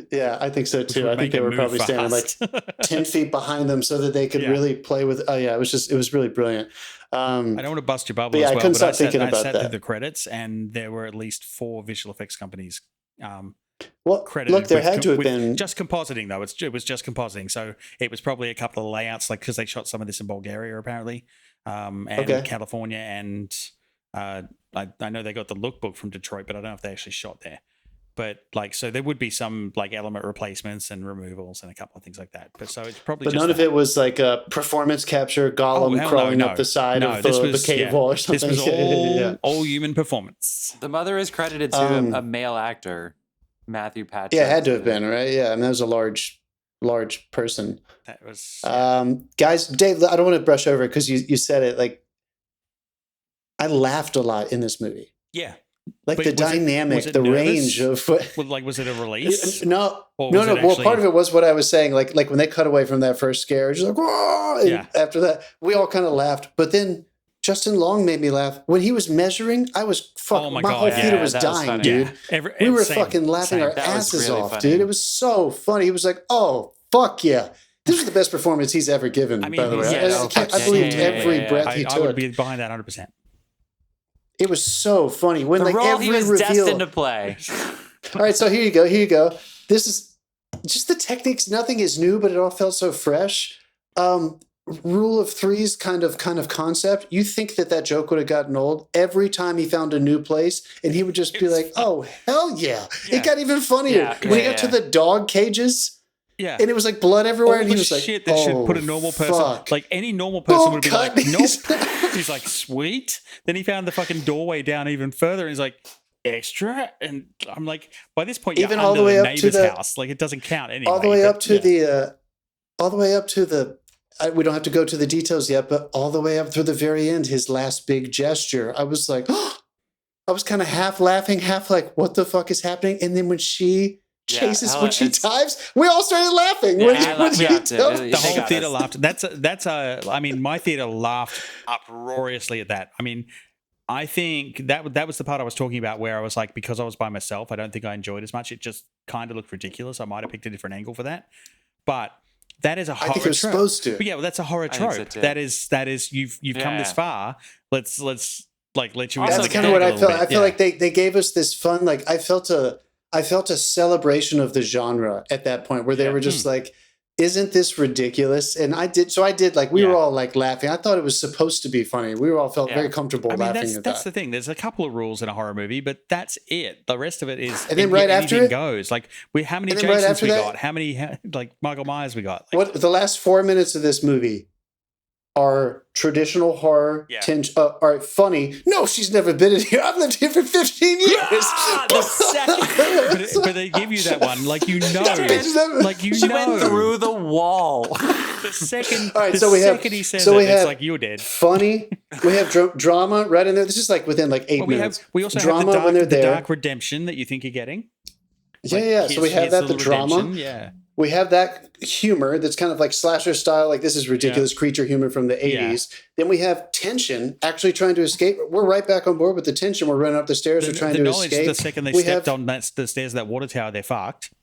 S3: Yeah, I think so too. I think they were probably standing like 10 feet behind them so that they could really play with. Oh yeah, it was really brilliant. I
S2: don't want to bust your bubble.
S3: Yeah,
S2: as well,
S3: I couldn't stop thinking about
S2: that. I
S3: that.
S2: sat through the credits, and there were at least 4 visual effects companies.
S3: Credited. Look, there had to have been
S2: just compositing though. It was just compositing, so it was probably a couple of layouts, like because they shot some of this in Bulgaria apparently, and California, and I know they got the lookbook from Detroit, but I don't know if they actually shot there. But like, so there would be some like element replacements and removals and a couple of things like that. But so it's probably.
S3: But none of it was like a performance capture Gollum crawling up the side of the cave wall or something.
S2: This was all human performance.
S1: The mother is credited to a male actor, Matthew Patrick.
S3: Yeah, it had to have been, right? Yeah, I mean that was a large person.
S2: That was
S3: guys. Dave, I don't want to brush over it because you said it. Like, I laughed a lot in this movie.
S2: Yeah.
S3: Like the dynamic, the range of
S2: was it a release?
S3: No. Well, part of it was what I was saying. Like when they cut away from that first scare, just like whoa. And after that, we all kind of laughed. But then Justin Long made me laugh when he was measuring. I was my whole theater was dying, dude. We were fucking laughing our asses off, dude. It was so funny. He was like, "Oh fuck yeah." This was the best performance he's ever given. By the way, I believed every breath he took.
S2: I would be behind that 100%.
S3: It was so funny when
S1: the role
S3: every
S1: he was
S3: reveal.
S1: Destined to play.
S3: All right, so here you go. This is just the techniques. Nothing is new, but it all felt so fresh. Rule of threes kind of concept. You think that joke would have gotten old every time he found a new place, and he would just be like, "Oh hell yeah!" It got even funnier when he got to the dog cages.
S2: Yeah,
S3: and it was like blood everywhere, and he was like,
S2: "Shit, that should put a normal person, like any normal person, would be like, nope." He's like, "Sweet." Then he found the fucking doorway down even further, and he's like, "Extra." And I'm like, by this point,
S3: even
S2: you're
S3: all
S2: under
S3: the way
S2: the
S3: up
S2: neighbor's
S3: to the
S2: house. Like it doesn't count anyway.
S3: All the way up to the. We don't have to go to the details yet, but all the way up through the very end, his last big gesture, I was like, I was kind of half laughing, half like, what the fuck is happening? And then when she chases, when she dives, we all started laughing.
S2: The whole theater laughed. I mean, my theater laughed uproariously at that. I mean, I think that was the part I was talking about where I was like, because I was by myself, I don't think I enjoyed as much. It just kind of looked ridiculous. I might have picked a different angle for that, but that is a horror trope. I think it was supposed to. But yeah, well, that's a horror trope. So that is you've come this far. Let's like let you.
S3: That's kind of what I felt. I feel like they gave us this fun. Like I felt a celebration of the genre at that point where they were just like, isn't this ridiculous? And I did like, we were all like laughing. I thought it was supposed to be funny. We all felt very comfortable laughing at that.
S2: That's the thing. There's a couple of rules in a horror movie, but that's it. The rest of it is,
S3: and then right after it
S2: goes. Like how many Jasons we got? How many like Michael Myers we got?
S3: Like, the last 4 minutes of this movie are traditional horror, are funny. No, she's never been in here. I've lived here for 15 years.
S1: The second,
S2: but they give you that one, like you
S1: she went through the wall.
S2: The second,
S3: all right, so we have,
S2: he says it's like you're dead.
S3: Funny. We have drama right in there. This is like within like 8 minutes.
S2: We also
S3: drama
S2: have
S3: when they're there.
S2: The dark redemption that you think you're getting.
S3: Yeah. So we have that, the drama.
S2: Yeah.
S3: We have that humor that's kind of like slasher style, like this is ridiculous creature humor from the 80s. Then we have tension, actually trying to escape. We're right back on board with the tension. We're running up the stairs. We're trying to escape.
S2: The second they stepped on the stairs of that water tower, they're fucked.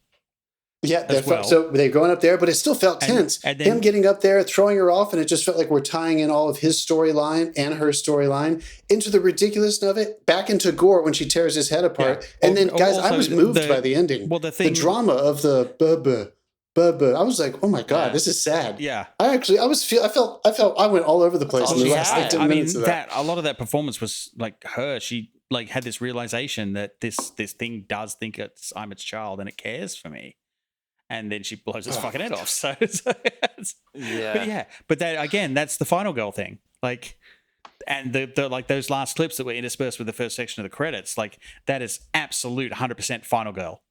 S3: Yeah, so they're going up there, but it still felt tense. And then, him getting up there, throwing her off, and it just felt like we're tying in all of his storyline and her storyline into the ridiculousness of it, back into gore when she tears his head apart. Yeah. And then, guys, I was moved by the ending.
S2: Well,
S3: the drama of the I was like, oh my god, this is sad.
S2: Yeah,
S3: I went all over the place in the last 10 minutes of that.
S2: A lot of that performance was like her. She like had this realization that this thing does think I'm its child and it cares for me. And then she blows his fucking head off. So but that again, that's the final girl thing. Like, and the like those last clips that were interspersed with the first section of the credits, like that is absolute 100% final girl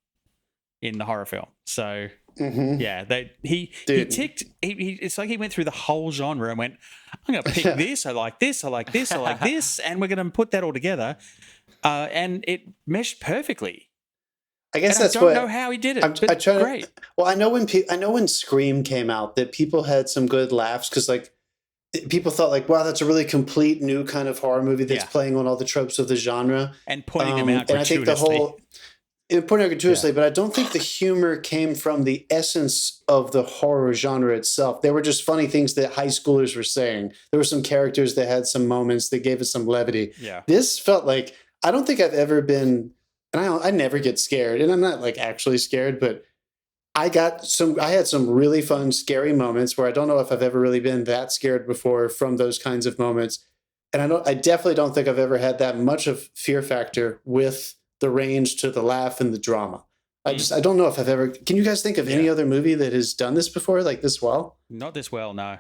S2: in the horror film. So
S3: Mm-hmm.
S2: Yeah, he ticked. It's like he went through the whole genre and went, "I'm going to pick this. I like this. I like this. I like this, and we're going to put that all together." And it meshed perfectly.
S3: I guess
S2: I don't know how he did it. But great.
S3: I know when Scream came out that people had some good laughs because like people thought like, wow, that's a really complete new kind of horror movie that's playing on all the tropes of the genre
S2: and pointing them out.
S3: And I think the whole. Pointing out gratuitously, but I don't think the humor came from the essence of the horror genre itself. They were just funny things that high schoolers were saying. There were some characters that had some moments that gave us some levity.
S2: Yeah.
S3: This felt like, I don't think I've ever been, and I never get scared, and I'm not like actually scared, but I had some really fun, scary moments where I don't know if I've ever really been that scared before from those kinds of moments. And I definitely don't think I've ever had that much of fear factor with the range to the laugh and the drama. I don't know if I've ever. Can you guys think of any other movie that has done this before, like this well?
S2: Not this well, no.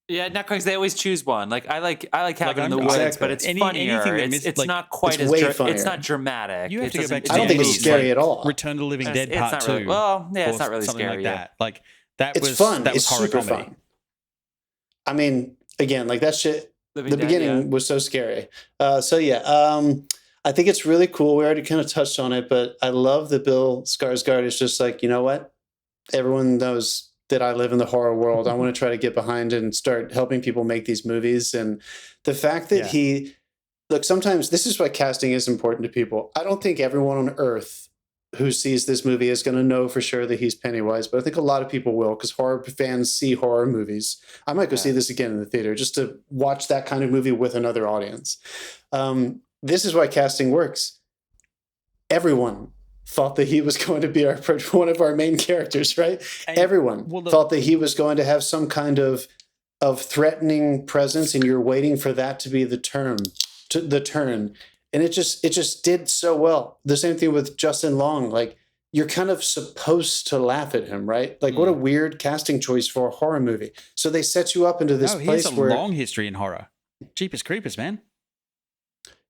S1: Yeah, not because they always choose one. Like I like Cabin in the Woods, but it's funnier. It's like, not quite as it's not dramatic.
S2: You have to go back to
S3: I don't think it's scary at all.
S2: Return to the Living Dead Part 2.
S1: Really, well, yeah, it's not really
S2: something
S1: scary.
S2: Like that. Like that
S3: it's
S2: was
S3: fun.
S2: That was
S3: it's
S2: horror
S3: super
S2: comedy.
S3: fun. I mean, again, like that shit. The beginning was so scary. I think it's really cool. We already kind of touched on it, but I love that Bill Skarsgård is just like, you know what? Everyone knows that I live in the horror world. I want to try to get behind and start helping people make these movies. And the fact that sometimes this is why casting is important to people. I don't think everyone on earth who sees this movie is going to know for sure that he's Pennywise, but I think a lot of people will because horror fans see horror movies. I might go see this again in the theater just to watch that kind of movie with another audience. This is why casting works. Everyone thought that he was going to be one of our main characters, right? And Everyone thought that he was going to have some kind of threatening presence, and you're waiting for that to be the turn. And it just did so well. The same thing with Justin Long. Like, you're kind of supposed to laugh at him, right? Like, what a weird casting choice for a horror movie. So they set you up into this place where...
S2: he has a long history in horror. Jeepers Creepers, man.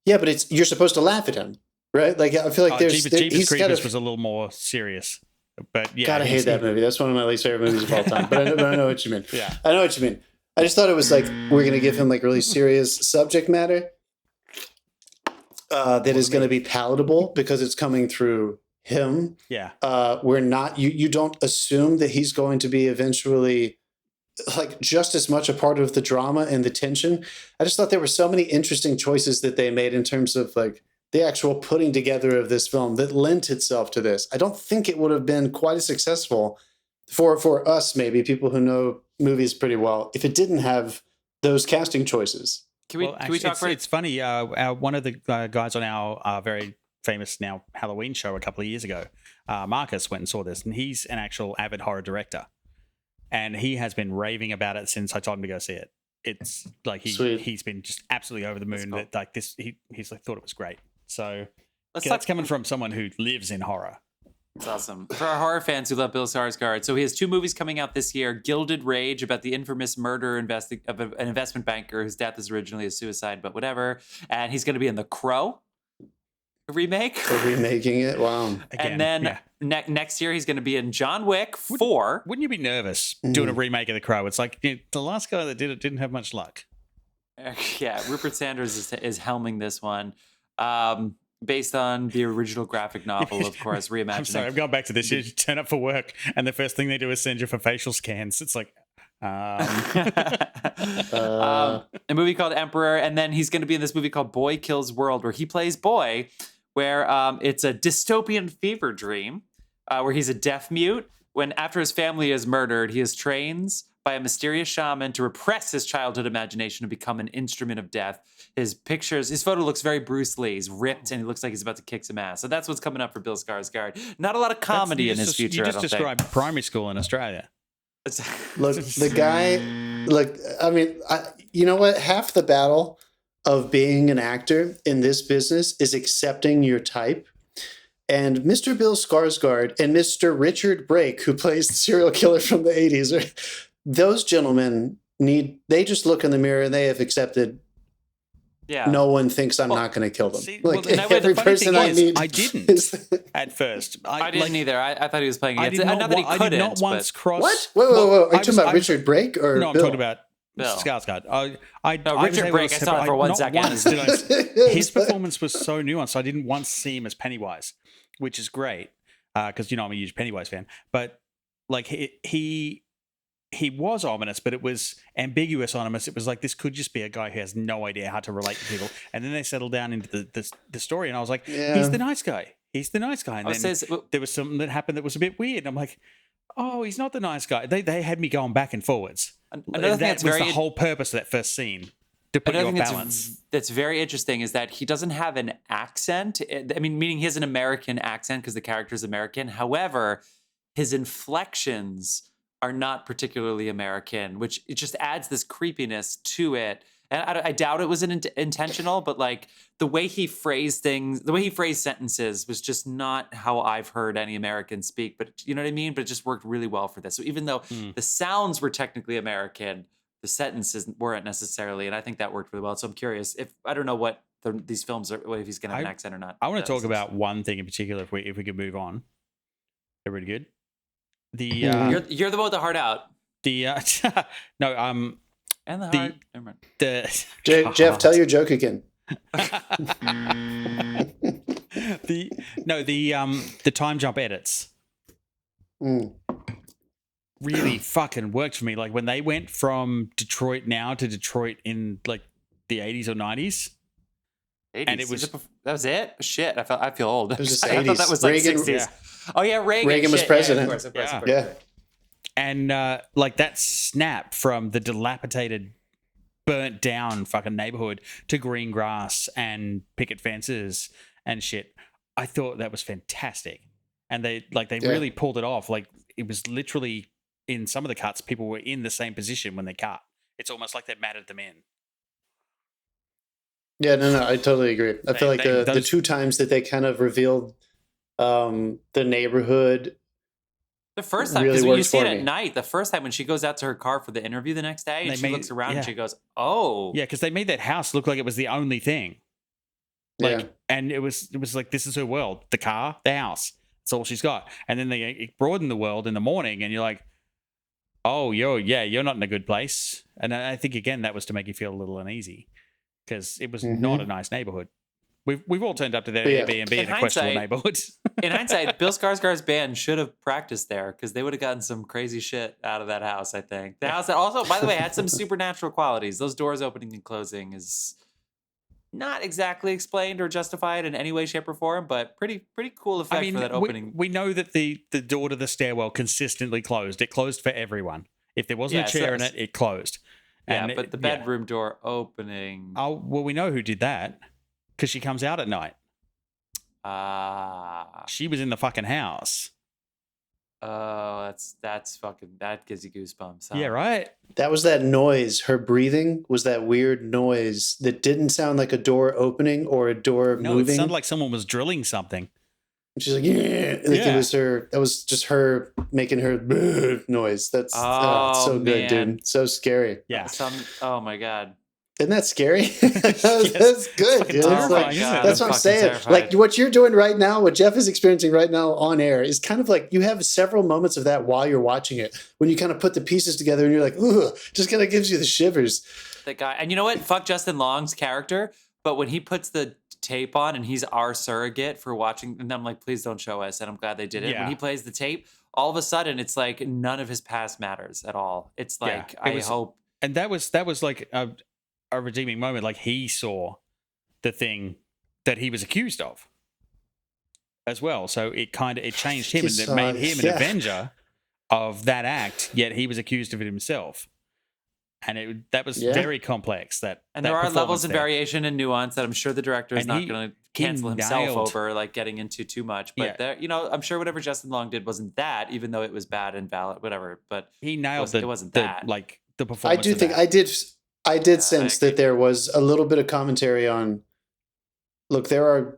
S3: Yeah, but you're supposed to laugh at him, right? Like, I feel like
S2: Jeepers Creepers was a little more serious. But yeah,
S3: gotta hate that movie. That's one of my least favorite movies of all time. But I know what you mean.
S2: Yeah,
S3: I know what you mean. I just thought it was like we're gonna give him like really serious subject matter that is going to be palatable because it's coming through him.
S2: Yeah.
S3: We're not. You don't assume that he's going to be eventually like just as much a part of the drama and the tension. I just thought there were so many interesting choices that they made in terms of like the actual putting together of this film that lent itself to this. I don't think it would have been quite as successful for us, maybe people who know movies pretty well, if it didn't have those casting choices.
S1: Can we talk about
S2: it's funny. One of the guys on our very famous now Halloween show a couple of years ago, Marcus, went and saw this, and he's an actual avid horror director. And he has been raving about it since I told him to go see it. It's like he's been just absolutely over the moon that like this. He's like thought it was great. So that's coming from someone who lives in horror.
S1: That's awesome. For our horror fans who love Bill Skarsgård, so he has 2 movies coming out this year: Gilded Rage, about the infamous murder of an investment banker whose death is originally a suicide, but whatever. And he's going to be in The Crow remake.
S3: They're remaking it. Wow.
S1: Again, and then next year he's going to be in John Wick 4.
S2: Wouldn't you be nervous doing a remake of The Crow? It's like the last guy that did it didn't have much luck.
S1: Yeah, Rupert Sanders is helming this one. Based on the original graphic novel, of course, reimagining.
S2: I'm sorry, I'm going back to this. You turn up for work, and the first thing they do is send you for facial scans. It's like,
S1: a movie called Emperor, and then he's going to be in this movie called Boy Kills World, where he plays Boy, where it's a dystopian fever dream, where he's a deaf mute. When after his family is murdered, he is trained by a mysterious shaman to repress his childhood imagination and become an instrument of death. His photo looks very Bruce Lee. He's ripped and he looks like he's about to kick some ass. So that's what's coming up for Bill Skarsgård. Not a lot of comedy in his future.
S2: You just described primary school in Australia.
S3: Look, the guy, I mean, you know what? Half the battle of being an actor in this business is accepting your type. And Mr. Bill Skarsgård and Mr. Richard Brake, who plays the serial killer from the 80s, those gentlemen they just look in the mirror and they have accepted
S1: Yeah.
S3: no one thinks I'm not going to kill them.
S2: See,
S3: like
S2: well,
S3: every person I meet,
S2: I didn't at first.
S1: I didn't either. I thought he was playing
S2: I
S1: against
S2: did
S1: it. Not that he couldn't.
S2: I did not once cross.
S3: What? Whoa! Are you talking about Richard Brake or
S2: no? I'm
S3: Bill?
S2: talking about
S1: Bill.
S2: Skarsgård.
S1: Richard Brake. I saw it for 1 second.
S2: His performance was so nuanced. I didn't once see him as Pennywise, which is great because I'm a huge Pennywise fan. But like he was ominous, but it was ambiguous ominous. It was like this could just be a guy who has no idea how to relate to people. And then they settled down into the story, and I was like, he's the nice guy. He's the nice guy. And then there was something that happened that was a bit weird. And I'm like, oh, he's not the nice guy. They had me going back and forwards.
S1: Another thing
S2: that was the whole purpose of that first scene. To put you on balance.
S1: That's very interesting is that he doesn't have an accent. I mean, meaning he has an American accent because the character is American. However, his inflections are not particularly American, which it just adds this creepiness to it. And I doubt it was intentional, but like the way he phrased things, the way he phrased sentences was just not how I've heard any American speak. But you know what I mean? But it just worked really well for this. So even though the sounds were technically American, the sentences weren't necessarily, and I think that worked really well. So I'm curious if I don't know what these films are, if he's going to have an accent or not.
S2: I want to talk about one thing in particular. If we could move on, everybody good?
S1: You're the one with the heart out.
S2: No,
S1: and the heart. Never mind.
S3: Jeff, tell your joke again.
S2: The time jump edits really fucking worked for me. Like when they went from Detroit now to Detroit in like the 80s or 90s.
S1: 80s.
S2: And it was
S1: that was it. Shit, I feel old.
S3: It was just
S1: I
S3: 80s.
S1: thought that was like
S3: Reagan,
S1: 60s.
S3: yeah.
S1: Oh yeah, Reagan.
S3: Reagan was president.
S1: Yeah, of course.
S3: Yeah.
S2: And like that snap from the dilapidated, burnt down fucking neighborhood to green grass and picket fences and shit. I thought that was fantastic. And they really pulled it off. Like it was literally in some of the cuts, people were in the same position when they cut. It's almost like they matted them in.
S3: Yeah, no, I totally agree. I feel like the two times that they kind of revealed the neighborhood.
S1: The first time, because really when you see it at night, the first time when she goes out to her car for the interview the next day, and she looks around and she goes, "Oh,
S2: yeah," because they made that house look like it was the only thing. Like, and it was like this is her world: the car, the house. That's all she's got. And then they broaden the world in the morning, and you're like, "Oh, you're not in a good place." And I think again that was to make you feel a little uneasy because it was not a nice neighborhood. We've all turned up to their Airbnb in a questionable neighborhood.
S1: In hindsight, Bill Skarsgård's band should have practiced there because they would have gotten some crazy shit out of that house, I think. The house that also, by the way, had some supernatural qualities. Those doors opening and closing is not exactly explained or justified in any way, shape, or form, but pretty cool effect for that opening.
S2: We know that the door to the stairwell consistently closed. It closed for everyone. If there wasn't a chair in it, it closed.
S1: And but the bedroom door opening.
S2: Oh, well, we know who did that. Because she comes out at night. She was in the fucking house.
S1: Oh, that's fucking, that gives you goosebumps. Huh?
S2: Yeah, right?
S3: That was that noise. Her breathing was that weird noise that didn't sound like a door opening or a door moving.
S2: No, it sounded like someone was drilling something.
S3: And she's like, yeah. It was her. That was just her making her noise. That's so good, dude. So scary.
S2: Yeah.
S1: Oh my God.
S3: Isn't that scary? That's good, dude. That's what I'm saying.
S1: Terrifying.
S3: Like what you're doing right now, what Jeff is experiencing right now on air is kind of like you have several moments of that while you're watching it. When you kind of put the pieces together and you're like, ooh, just kind of gives you the shivers.
S1: That guy. And you know what? Fuck Justin Long's character. But when he puts the tape on and he's our surrogate for watching, and I'm like, please don't show us. And I'm glad they did it. Yeah. When he plays the tape, all of a sudden it's like none of his past matters at all. It's like, I hope.
S2: And that was like a redeeming moment. Like he saw the thing that he was accused of as well. So it changed him and it made him an avenger of that act, yet he was accused of it himself. And that was very complex. And
S1: there are levels of variation and nuance that I'm sure the director is not going to cancel himself over, like getting into too much. But there, I'm sure whatever Justin Long did wasn't that, even though it was bad and valid, whatever. But
S2: he nailed
S1: it wasn't that.
S2: Like the performance.
S3: I do think I did sense that there was a little bit of commentary on. Look, there's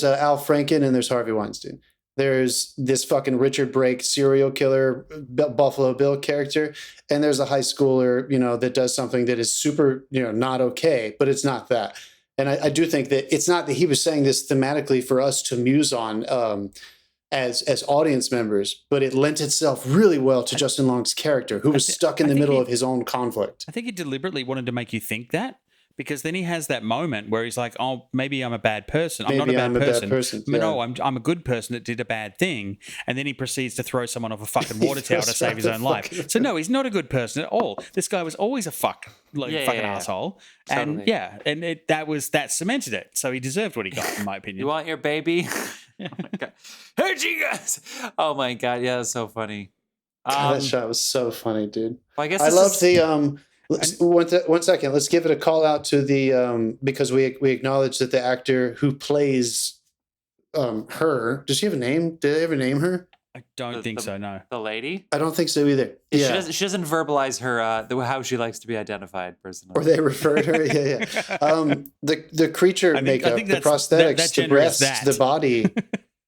S3: Al Franken and there's Harvey Weinstein. There's this fucking Richard Brake serial killer Buffalo Bill character, and there's a high schooler, that does something that is super, not okay, but it's not that. And I do think that it's not that he was saying this thematically for us to muse on as audience members, but it lent itself really well to Justin Long's character, who was stuck in the middle of his own conflict.
S2: I think he deliberately wanted to make you think that, because then he has that moment where he's like, oh, maybe I'm a bad person. I'm not a bad person.
S3: Yeah.
S2: No, I'm a good person that did a bad thing. And then he proceeds to throw someone off a fucking water tower to save his own life. So no, he's not a good person at all. This guy was always a fucking asshole. And
S1: Totally.
S2: that cemented it. So he deserved what he got, in my opinion.
S1: You want your baby? Oh my God. Heard you guys. Oh my God. Yeah, that's so funny.
S3: God, that shot was so funny, dude.
S1: Well, I guess
S3: I love the one second. Let's give it a call out to the because we acknowledge that the actor who plays her, does she have a name? Did they ever name her?
S2: I don't think so. No,
S1: the lady.
S3: I don't think so either. Yeah,
S1: she doesn't verbalize her how she likes to be identified personally.
S3: Or they refer to her. Yeah. The creature makeup, the prosthetics, the breasts, the body.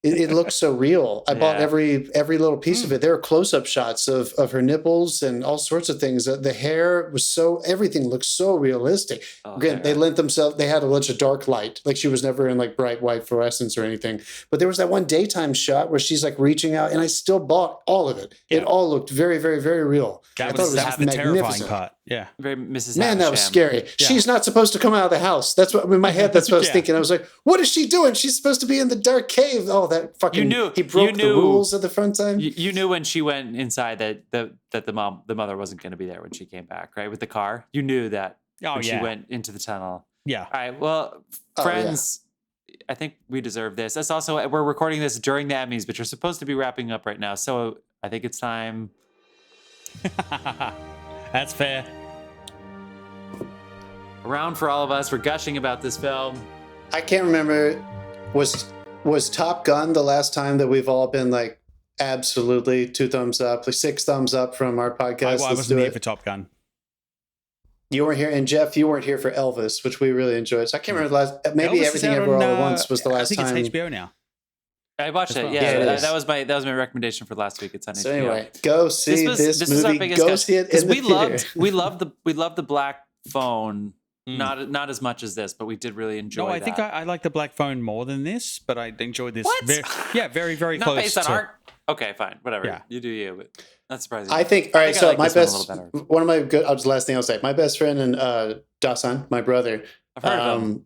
S3: It looks so real. I bought every little piece of it. There were close-up shots of her nipples and all sorts of things. The hair was everything looked so realistic. Again, they lent themselves. They had a bunch of dark light. Like she was never in like bright white fluorescence or anything. But there was that one daytime shot where she's like reaching out, and I still bought all of it. It all looked very, very, very real.
S2: That was the terrifying part. Yeah,
S1: very Mrs.
S3: Man, that was scary. Yeah. She's not supposed to come out of the house. That's what in my head. That's what I was thinking. I was like, "What is she doing? She's supposed to be in the dark cave." Oh, that fucking! He broke the rules at the front time.
S1: You knew when she went inside that the mother wasn't going to be there when she came back, right? With the car, you knew that when she went into the tunnel.
S2: Yeah.
S1: All right. Well, friends, I think we deserve this. That's also we're recording this during the Emmys, which are supposed to be wrapping up right now. So I think it's time.
S2: That's fair.
S1: A round for all of us. We're gushing about this film.
S3: I can't remember. Was Top Gun the last time that we've all been like absolutely 2 thumbs up, like 6 thumbs up from our podcast?
S2: I wasn't here for Top Gun.
S3: You weren't here, and Jeff, you weren't here for Elvis, which we really enjoyed. So I can't remember the last. Maybe
S2: Elvis
S3: Everything Everywhere All at Once was the last time.
S2: I think it's HBO now.
S1: I watched it. Yeah, that was my recommendation for last week. It's on HBO.
S3: So anyway, go see this movie. Go see it in the theater.
S1: We loved the black phone. Not as much as this, but we did really enjoy.
S2: No, I think I like the black phone more than this, but I enjoyed this.
S1: What?
S2: Very, very
S1: not
S2: close.
S1: Not based on art. Okay, fine, whatever. Yeah. You do you. But not surprising.
S3: I think. All right, so my best. One of my good. Last thing I'll say. My best friend and Dasan, my brother.
S1: I've heard of him.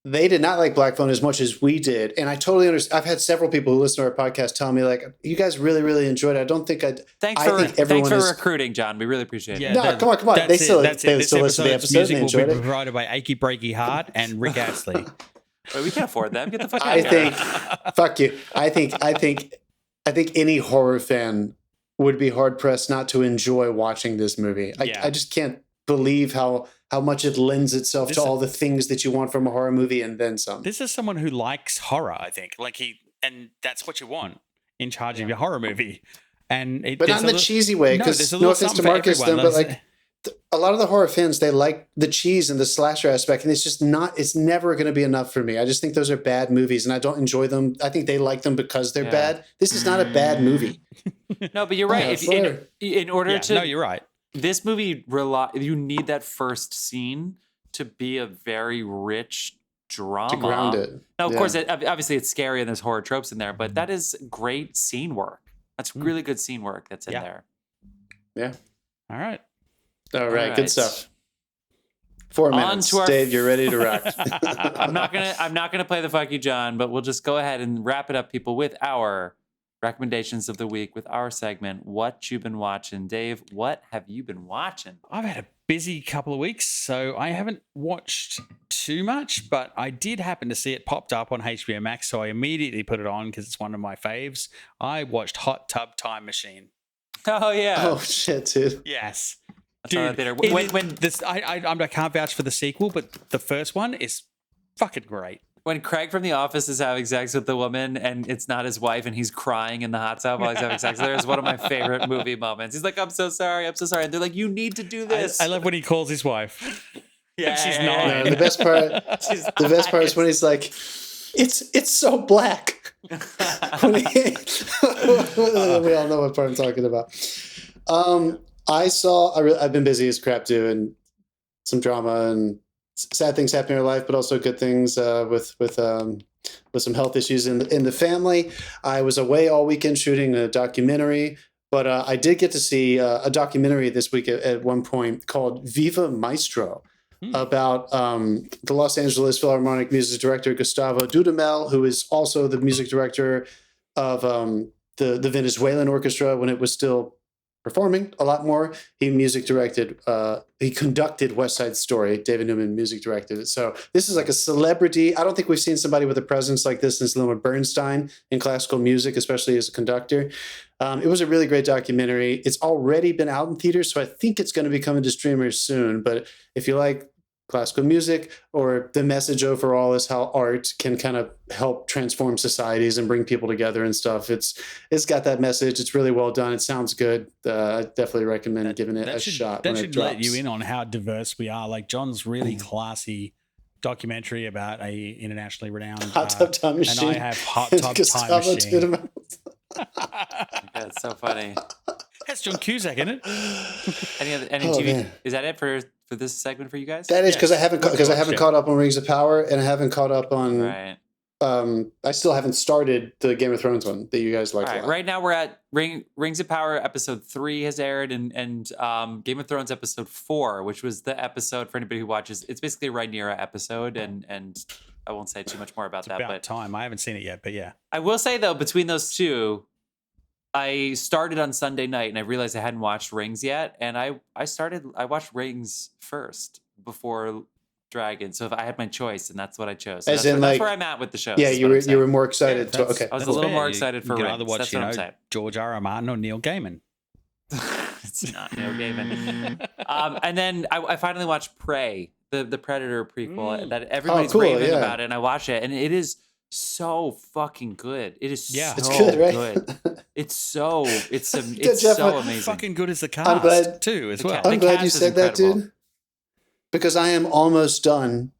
S3: They did not like Black Phone as much as we did, and I totally understand. I've had several people who listen to our podcast tell me like, "You guys really, really enjoyed it." I don't think I.
S1: Thanks for recruiting, John. We really appreciate it.
S3: Yeah, no, come on. They still listen to the episode.
S2: Music will be provided by Achy Breaky Heart and Rick Astley.
S1: Wait, we can't afford them. Get the fuck out of
S3: here. Fuck you. I think any horror fan would be hard pressed not to enjoy watching this movie. I just can't believe how much it lends itself to all the things that you want from a horror movie and then some.
S2: This is someone who likes horror, I think. And that's what you want in charge of your horror movie. But
S3: not in the cheesy way, because no offense to Marcus, but like a lot of the horror fans, they like the cheese and the slasher aspect, and it's never going to be enough for me. I just think those are bad movies, and I don't enjoy them. I think they like them because they're bad. This is not a bad movie.
S1: No, but you're right. In order to...
S2: No, you're right.
S1: This movie you need that first scene to be a very rich drama.
S3: To ground it.
S1: Now, of course, obviously it's scary and there's horror tropes in there, but that is great scene work. That's really good scene work that's in there.
S3: Yeah.
S2: All right.
S3: All right. Good stuff. 4 minutes. Dave, you're ready to rock.
S1: I'm not gonna play the fuck you, John, but we'll just go ahead and wrap it up, people, with our recommendations of the week with our segment, What You Been Watching. Dave, what have you been watching?
S2: I've had a busy couple of weeks, so I haven't watched too much, but I did happen to see it popped up on HBO Max, so I immediately put it on because it's one of my faves. I watched Hot Tub Time Machine.
S1: Oh, yeah.
S3: Oh, shit, dude.
S2: Yes.
S1: Dude,
S2: I can't vouch for the sequel, but the first one is fucking great.
S1: When Craig from The Office is having sex with the woman and it's not his wife and he's crying in the hot tub while he's having sex with her is one of my favorite movie moments. He's like, I'm so sorry. And they're like, you need to do this.
S2: I love when he calls his wife.
S1: Yeah,
S2: she's not.
S3: No, the best part is when he's like, It's so black. We all know what part I'm talking about. I've been busy as crap doing some drama and sad things happening in our life, but also good things with some health issues in the family. I was away all weekend shooting a documentary, but I did get to see a documentary this week at one point called Viva Maestro about the Los Angeles Philharmonic music director Gustavo Dudamel, who is also the music director of the Venezuelan orchestra when it was still performing a lot more. He conducted West Side Story. David Newman music directed it. So this is like a celebrity. I don't think we've seen somebody with a presence like this since Leonard Bernstein in classical music, especially as a conductor. It was a really great documentary. It's already been out in theaters, so I think it's going to be coming to streamers soon. But if you like classical music, or the message overall is how art can kind of help transform societies and bring people together and stuff. It's got that message. It's really well done. It sounds good. I definitely recommend giving it a shot.
S2: That should let you in on how diverse we are. Like John's really classy documentary about a internationally renowned
S3: Hot Tub Time Machine.
S2: And I have Hot Tub Time Machine.
S1: That's so funny.
S2: That's John Cusack, isn't it?
S1: Any TV? Man. Is that it for this segment for you guys?
S3: That is because I haven't caught up on Rings of Power, and I haven't caught up on.
S1: Right.
S3: I still haven't started the Game of Thrones one that you guys like.
S1: All right. Right now we're at Rings of Power episode 3 has aired, and Game of Thrones episode 4, which was the episode for anybody who watches. It's basically a Rhaenyra episode, and I won't say too much more about that. But
S2: time. I haven't seen it yet, but yeah.
S1: I will say though, between those two, I started on Sunday night and I realized I hadn't watched Rings yet. And I watched Rings first before Dragon. So if I had my choice, and that's what I chose. So that's where I'm at with the show.
S3: Yeah, you were more excited.
S1: I was a little more excited for Rings.
S2: Either watch, George R. R. Martin or Neil Gaiman.
S1: It's not Neil Gaiman. And then I finally watched Prey, the Predator prequel that everybody's raving about it. And I watched it, and it is so fucking good. It is so
S3: it's good, right?
S1: good. It's so amazing.
S2: Fucking good as the cast too, as well.
S3: I'm glad you said that, dude. Because I am almost done.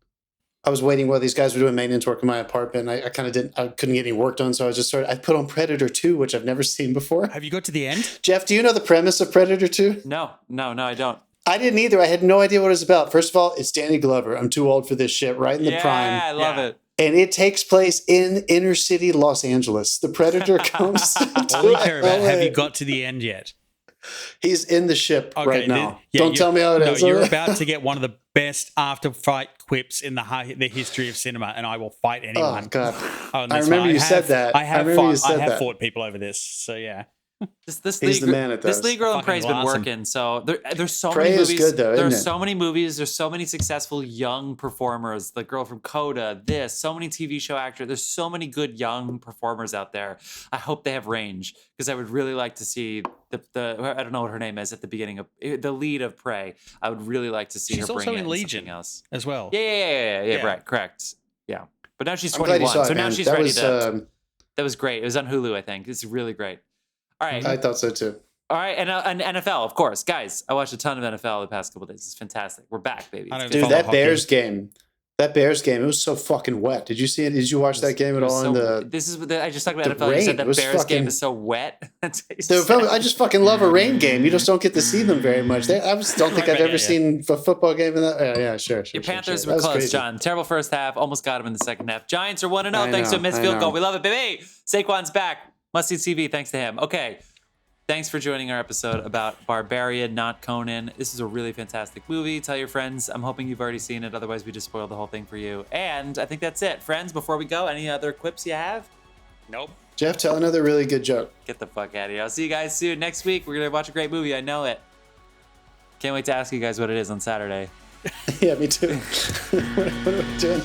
S3: I was waiting while these guys were doing maintenance work in my apartment. I couldn't get any work done, so I put on Predator 2, which I've never seen before.
S2: Have you got to the end?
S3: Jeff, do you know the premise of Predator 2?
S1: No, I don't.
S3: I didn't either. I had no idea what it was about. First of all, it's Danny Glover. I'm too old for this shit, right in the prime.
S1: Yeah, I love it.
S3: And it takes place in inner city Los Angeles. The Predator comes
S2: All we care about, have you got to the end yet?
S3: He's in the ship right now. Don't tell me how it is.
S2: No, you're about to get one of the best after-fight quips in the history of cinema, and I will fight anyone.
S3: Oh, God. I remember you said that.
S2: I have fought people over this, so yeah.
S3: He's the man at
S1: this League Girl and Prey's been working. So there's so many movies. Is good, though, there's so many movies. There's so many successful young performers. The girl from Coda. So many TV show actors. There's so many good young performers out there. I hope they have range, because I would really like to see the I don't know what her name is at the beginning of the lead of Prey. I would really like to see her bring in Legion
S2: else as well.
S1: Yeah. Right, correct. Yeah, but now she's 21, so now she's ready to. That was great. It was on Hulu, I think. It's really great. All right.
S3: I thought so too.
S1: All right, and NFL, of course, guys. I watched a ton of NFL the past couple of days. It's fantastic. We're back, baby.
S3: Dude, that Bears game, it was so fucking wet. Did you see it? Did you watch that game at all?
S1: I just talked about NFL. You said that Bears game is so wet.
S3: I just fucking love a rain game. You just don't get to see them very much. I just don't think I've ever seen a football game in that. Yeah, sure.
S1: Your Panthers were close, crazy. John. Terrible first half. Almost got them in the second half. Giants are 1-0 thanks to a missed field goal. We love it, baby. Saquon's back. Must see TV thanks to him. Okay. Thanks for joining our episode about Barbarian, not Conan. This is a really fantastic movie. Tell your friends. I'm hoping you've already seen it. Otherwise, we just spoiled the whole thing for you. And I think that's it. Friends, before we go, any other quips you have?
S2: Nope.
S3: Jeff, tell another really good joke.
S1: Get the fuck out of here. I'll see you guys soon. Next week, we're going to watch a great movie. I know it. Can't wait to ask you guys what it is on Saturday.
S3: Yeah, me too. What are we doing?